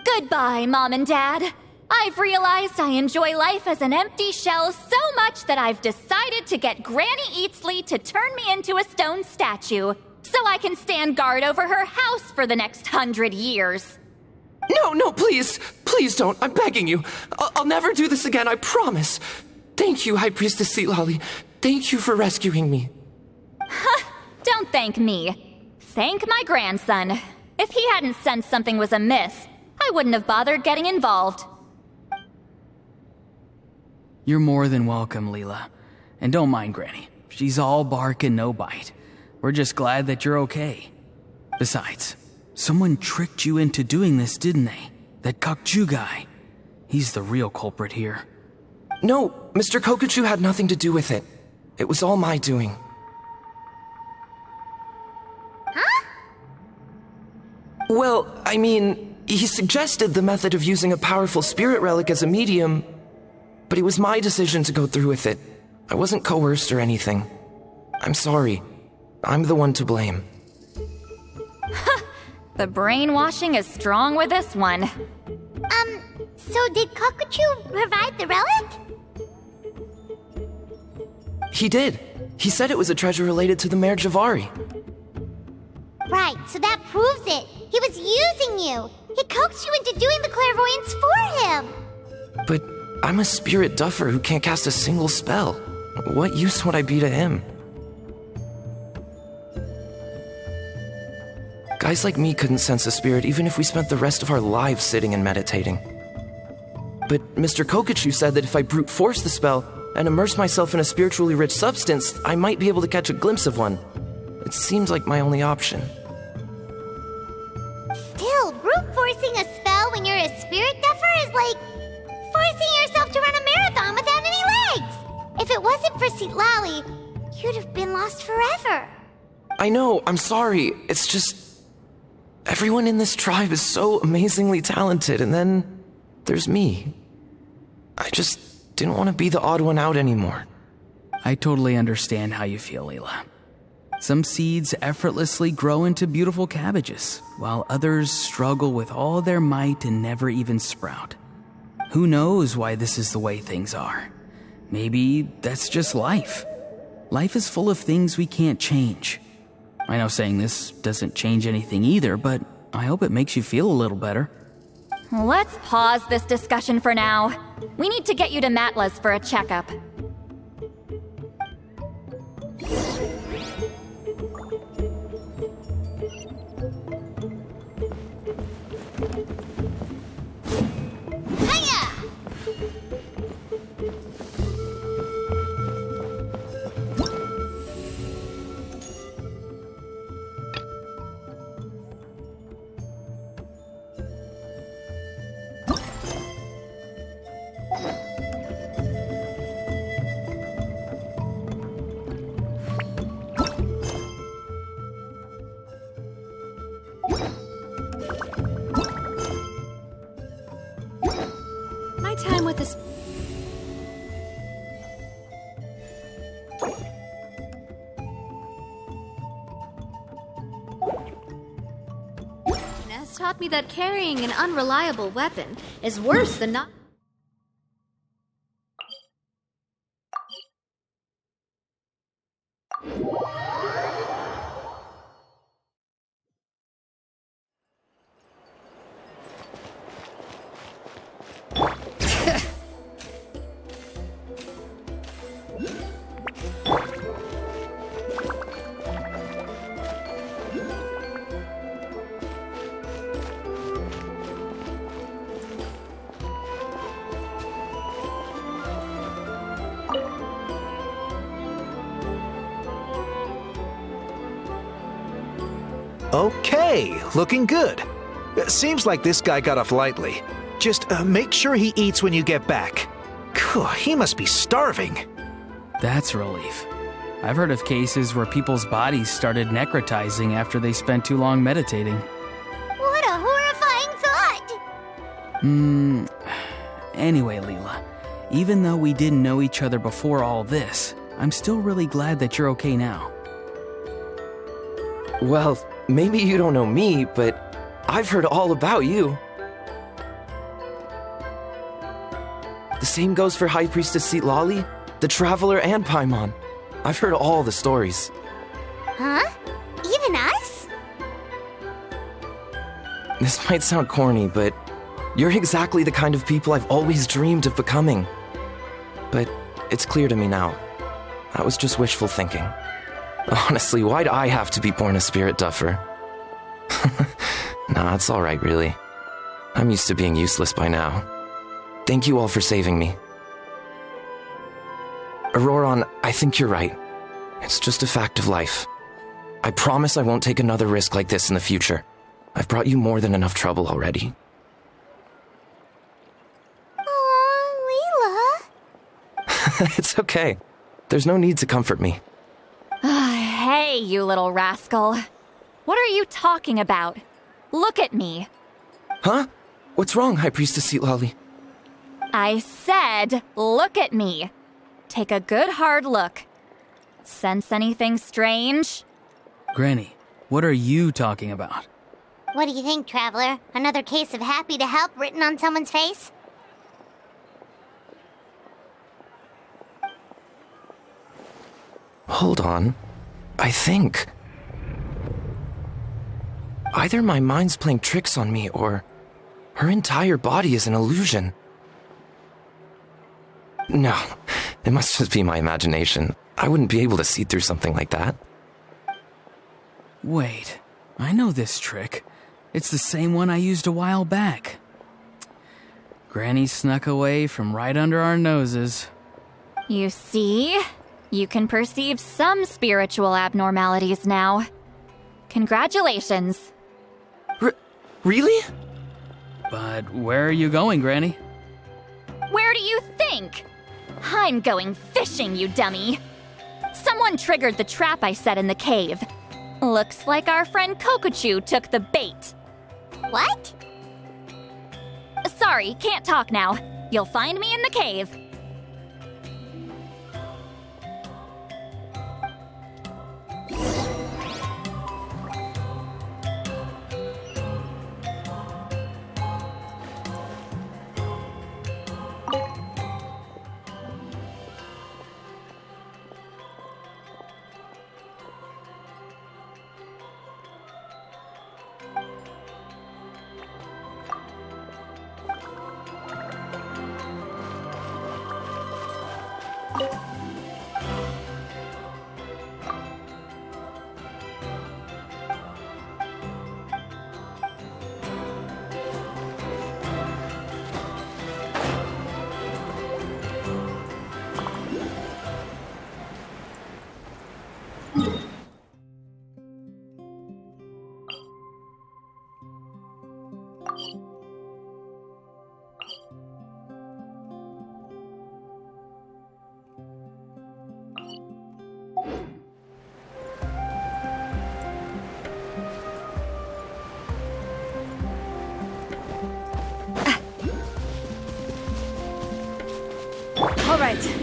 Goodbye, Mom and Dad. I've realized I enjoy life as an empty shell so much that I've decided to get Granny Eatsley to turn me into a stone statue, so I can stand guard over her house for the next 100 years. No, please. Please don't. I'm begging you. I'll never do this again, I promise. Thank you, High Priestess Citlali. Thank you for rescuing me. Don't thank me. Thank my grandson. If he hadn't sensed something was amiss, I wouldn't have bothered getting involved. You're more than welcome, Leela. And don't mind Granny. She's all bark and no bite. We're just glad that you're okay. Besides, someone tricked you into doing this, didn't they? That Kokju guy. He's the real culprit here. No, Mr. Kokuchu had nothing to do with it. It was all my doing. Huh? Well, he suggested the method of using a powerful spirit relic as a medium, but it was my decision to go through with it. I wasn't coerced or anything. I'm sorry. I'm the one to blame. The brainwashing is strong with this one. So did Kokuchu provide the relic? He did. He said it was a treasure related to the Mare Javari. Right, so that proves it. He was using you. He coaxed you into doing the clairvoyance for him. But I'm a spirit duffer who can't cast a single spell. What use would I be to him? Guys like me couldn't sense a spirit even if we spent the rest of our lives sitting and meditating. But Mr. Kokachu said that if I brute force the spell and immerse myself in a spiritually rich substance, I might be able to catch a glimpse of one. It seems like my only option. Still, brute forcing a spell when you're a spirit duffer is like forcing yourself to run a marathon without any legs. If it wasn't for Citlali, you'd have been lost forever. I know, I'm sorry. It's just... everyone in this tribe is so amazingly talented, and then there's me. I just didn't want to be the odd one out anymore. I totally understand how you feel, Leela. Some seeds effortlessly grow into beautiful cabbages, while others struggle with all their might and never even sprout. Who knows why this is the way things are? Maybe that's just life. Life is full of things we can't change. I know saying this doesn't change anything either, but I hope it makes you feel a little better. Let's pause this discussion for now. We need to get you to Matla's for a checkup. My time with this. Has taught me that carrying an unreliable weapon is worse than not. Okay, looking good. Seems like this guy got off lightly. Just make sure he eats when you get back. He must be starving. That's a relief. I've heard of cases where people's bodies started necrotizing after they spent too long meditating. What a horrifying thought! Anyway, Leela, even though we didn't know each other before all this, I'm still really glad that you're okay now. Well, maybe you don't know me, but I've heard all about you. The same goes for High Priestess Citlali, the Traveler, and Paimon. I've heard all the stories. Huh? Even us? This might sound corny, but you're exactly the kind of people I've always dreamed of becoming. But it's clear to me now. That was just wishful thinking. Honestly, why'd I have to be born a spirit duffer? Nah, it's alright, really. I'm used to being useless by now. Thank you all for saving me. Auroron, I think you're right. It's just a fact of life. I promise I won't take another risk like this in the future. I've brought you more than enough trouble already. Aw, Leela. It's okay. There's no need to comfort me. Hey, you little rascal. What are you talking about? Look at me. Huh? What's wrong, High Priestess Citlali? I said, look at me. Take a good hard look. Sense anything strange? Granny, what are you talking about? What do you think, Traveler? Another case of happy to help written on someone's face? Hold on. I think... either my mind's playing tricks on me, or her entire body is an illusion. No, it must just be my imagination. I wouldn't be able to see through something like that. Wait, I know this trick. It's the same one I used a while back. Granny snuck away from right under our noses. You see? You can perceive some spiritual abnormalities now. Congratulations. Really? But where are you going, Granny? Where do you think? I'm going fishing, you dummy. Someone triggered the trap I set in the cave. Looks like our friend Kokochu took the bait. What? Sorry, can't talk now. You'll find me in the cave. All right.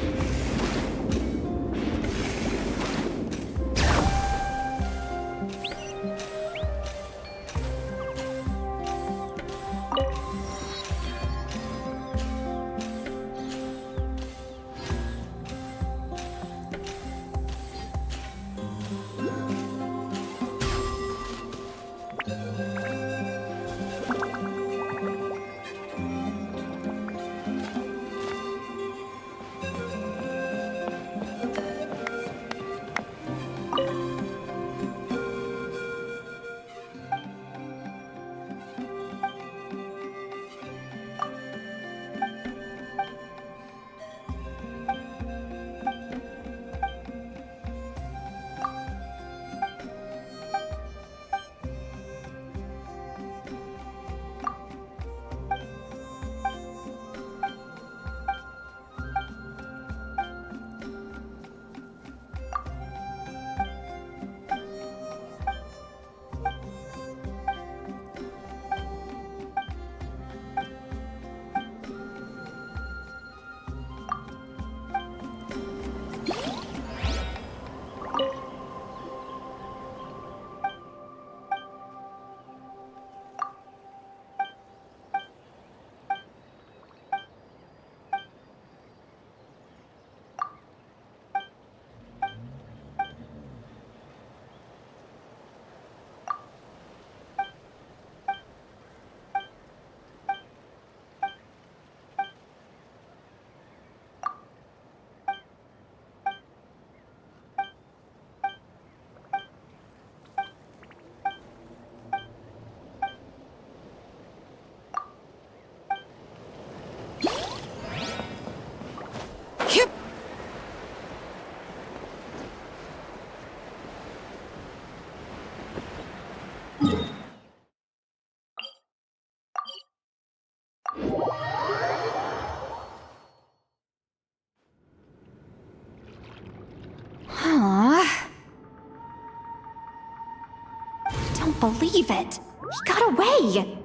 Believe it. He got away.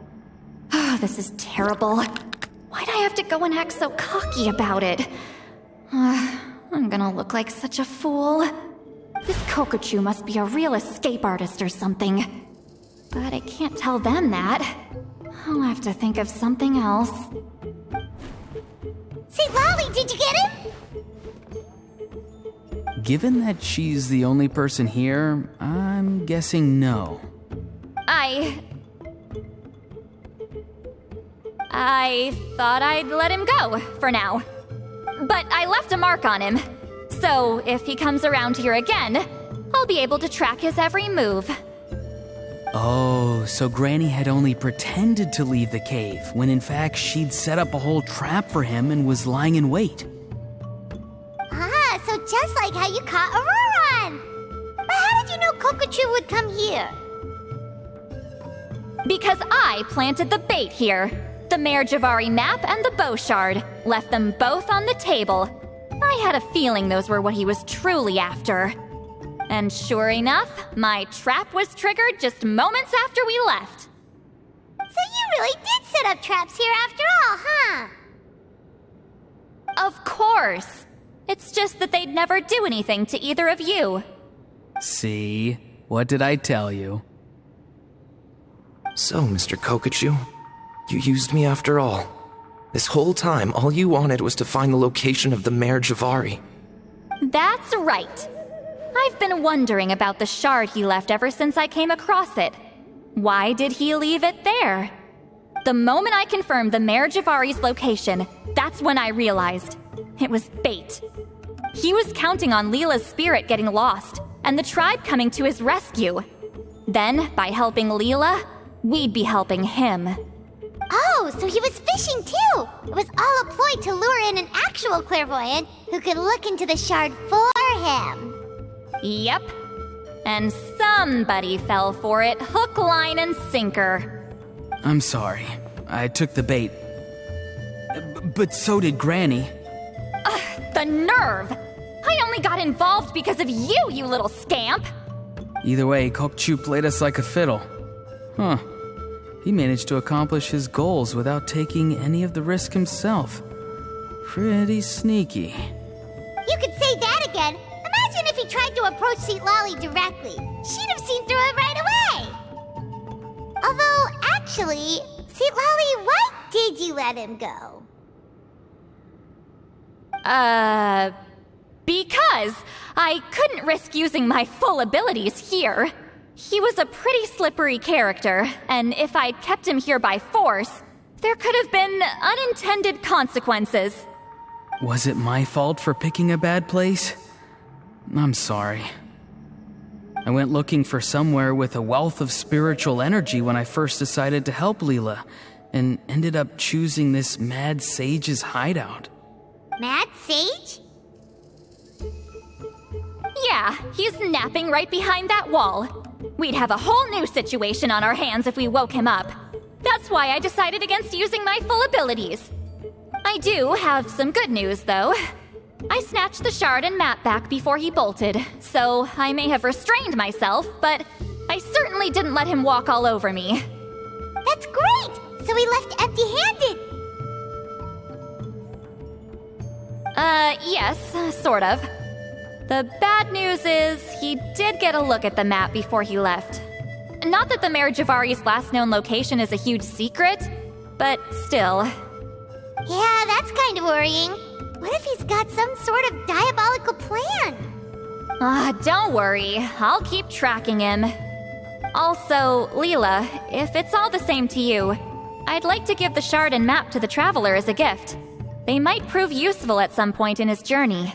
Oh, this is terrible. Why'd I have to go and act so cocky about it? I'm gonna look like such a fool. This Kokochu must be a real escape artist or something. But I can't tell them that. I'll have to think of something else. St. Lolly, did you get him? Given that she's the only person here, I'm guessing no. I thought I'd let him go, for now. But I left a mark on him. So if he comes around here again, I'll be able to track his every move. Oh, so Granny had only pretended to leave the cave, when in fact she'd set up a whole trap for him and was lying in wait. Ah, so just like how you caught Auroron! But how did you know Kokochu would come here? Because I planted the bait here. The Mare Javari map and the bow shard. Left them both on the table. I had a feeling those were what he was truly after. And sure enough, my trap was triggered just moments after we left. So you really did set up traps here after all, huh? Of course. It's just that they'd never do anything to either of you. See? What did I tell you? So, Mr. Kokochu, you used me after all. This whole time, all you wanted was to find the location of the Mare Javari. That's right. I've been wondering about the shard he left ever since I came across it. Why did he leave it there? The moment I confirmed the Mare Javari's location, that's when I realized. It was bait. He was counting on Leela's spirit getting lost, and the tribe coming to his rescue. Then, by helping Leela, we'd be helping him. Oh, so he was fishing too! It was all a ploy to lure in an actual clairvoyant who could look into the shard for him. Yep. And somebody fell for it, hook, line, and sinker. I'm sorry. I took the bait. But so did Granny. The nerve! I only got involved because of you, you little scamp! Either way, Kokchu played us like a fiddle. Huh. He managed to accomplish his goals without taking any of the risk himself. Pretty sneaky. You could say that again. Imagine if he tried to approach Seatlali directly. She'd have seen through it right away. Although, actually, Seatlali, why did you let him go? Because I couldn't risk using my full abilities here. He was a pretty slippery character, and if I kept him here by force, there could have been unintended consequences. Was it my fault for picking a bad place? I'm sorry. I went looking for somewhere with a wealth of spiritual energy when I first decided to help Leela, and ended up choosing this mad sage's hideout. Mad Sage? Yeah, he's napping right behind that wall. We'd have a whole new situation on our hands if we woke him up. That's why I decided against using my full abilities. I do have some good news, though. I snatched the shard and map back before he bolted, so I may have restrained myself, but I certainly didn't let him walk all over me. That's great! So he left empty-handed! Yes, sort of. The bad news is, he did get a look at the map before he left. Not that the Mare Javari's last known location is a huge secret, but still. Yeah, that's kind of worrying. What if he's got some sort of diabolical plan? Don't worry. I'll keep tracking him. Also, Leela, if it's all the same to you, I'd like to give the shard and map to the Traveler as a gift. They might prove useful at some point in his journey.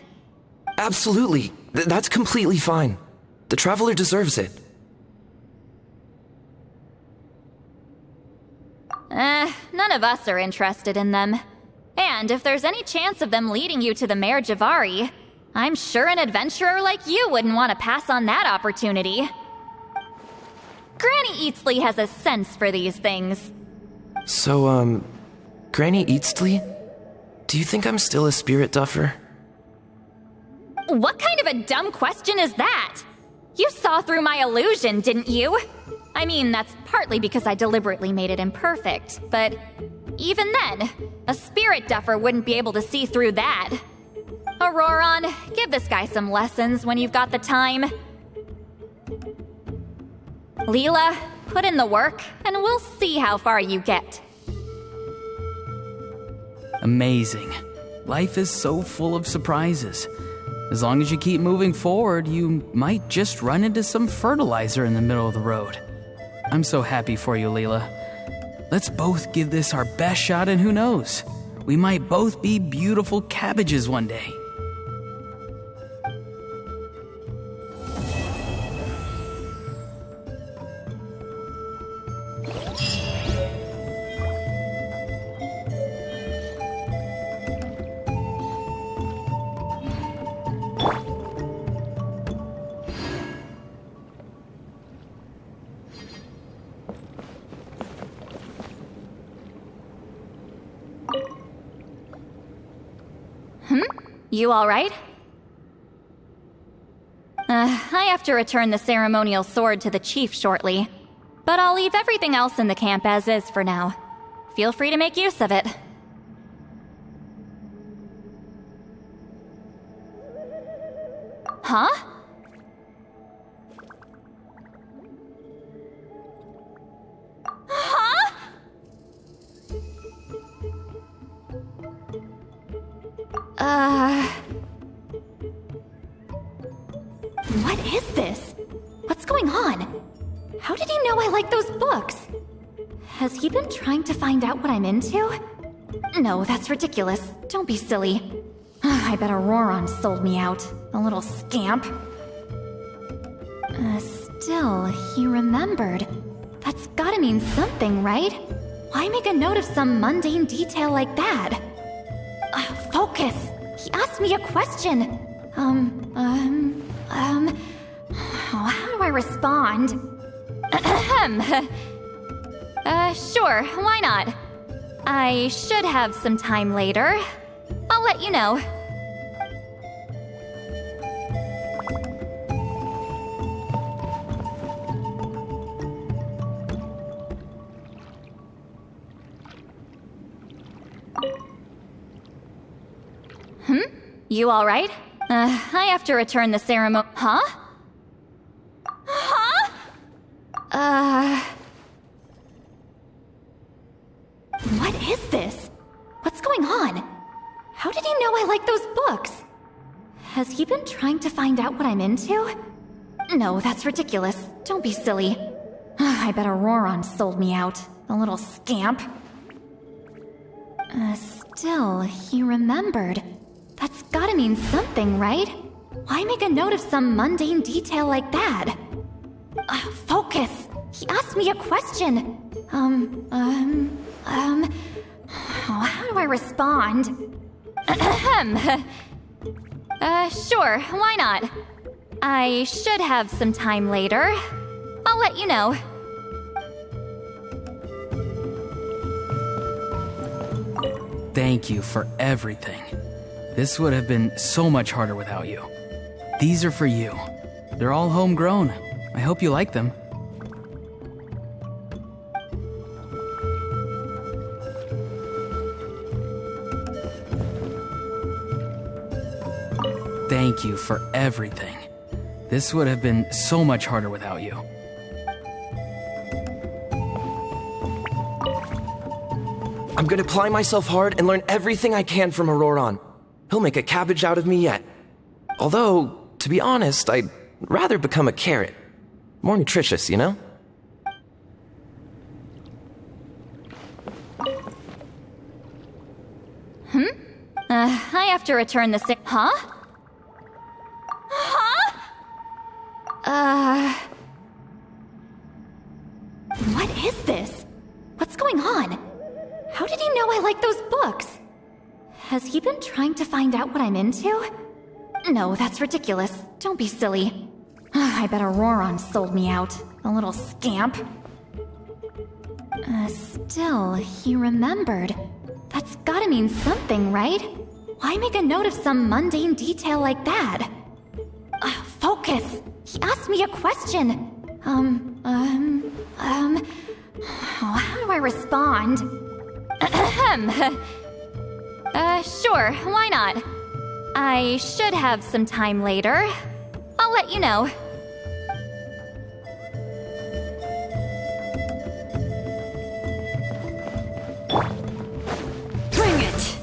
Absolutely. That's completely fine. The Traveler deserves it. None of us are interested in them. And if there's any chance of them leading you to the Mare Javari, I'm sure an adventurer like you wouldn't want to pass on that opportunity. Granny Eatsley has a sense for these things. So, Granny Eatsley? Do you think I'm still a spirit duffer? What kind of a dumb question is that? You saw through my illusion, didn't you? I mean, that's partly because I deliberately made it imperfect, but even then, a spirit duffer wouldn't be able to see through that. Auroron, give this guy some lessons when you've got the time. Leela, put in the work, and we'll see how far you get. Amazing. Life is so full of surprises. As long as you keep moving forward, you might just run into some fertilizer in the middle of the road. I'm so happy for you, Leela. Let's both give this our best shot, and who knows? We might both be beautiful cabbages one day. You alright? I have to return the ceremonial sword to the chief shortly. But I'll leave everything else in the camp as is for now. Feel free to make use of it. Huh? Huh? What is this? What's going on? How did he know I like those books? Has he been trying to find out what I'm into? No, that's ridiculous. Don't be silly. I bet Auroron sold me out. A little scamp. Still, he remembered. That's gotta mean something, right? Why make a note of some mundane detail like that? Focus! He asked me a question. How do I respond? Sure, why not? I should have some time later. I'll let you know. You alright? I have to return the ceremony. Huh? Huh? What is this? What's going on? How did he know I like those books? Has he been trying to find out what I'm into? No, that's ridiculous. Don't be silly. I bet Auroron sold me out. A little scamp. Still, he remembered. That's gotta mean something, right? Why make a note of some mundane detail like that? Focus! He asked me a question. How do I respond? Sure, why not? I should have some time later. I'll let you know. Thank you for everything. This would have been so much harder without you. These are for you. They're all homegrown. I hope you like them. Thank you for everything. This would have been so much harder without you. I'm gonna apply myself hard and learn everything I can from Auroron. He'll make a cabbage out of me yet. Although, to be honest, I'd rather become a carrot. More nutritious, you know? I have to return the Huh? Huh? What is this? What's going on? How did he know I like those books? Has he been trying to find out what I'm into? No, that's ridiculous. Don't be silly. I bet Auroron sold me out. A little scamp. Still, he remembered. That's gotta mean something, right? Why make a note of some mundane detail like that? Focus! He asked me a question. How do I respond? Sure, why not? I should have some time later. I'll let you know. Bring it!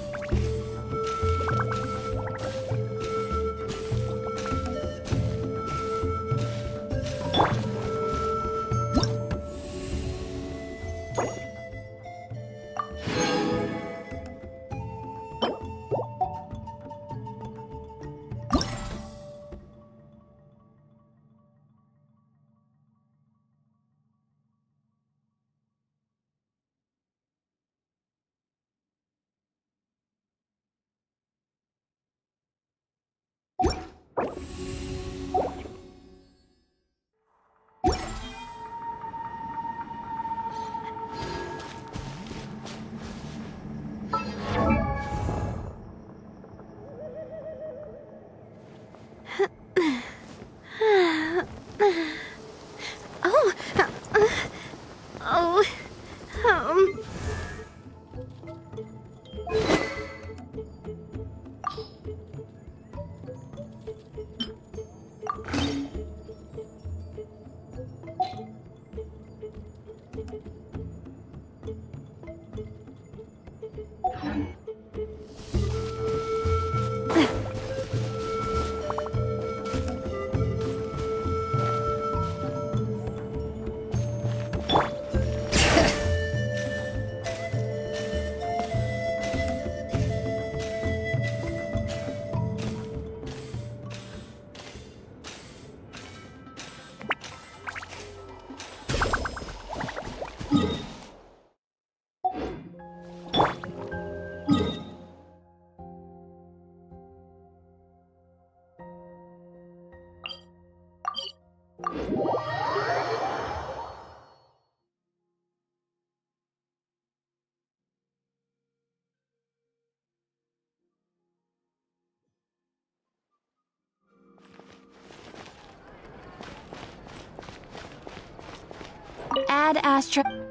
Add Astra.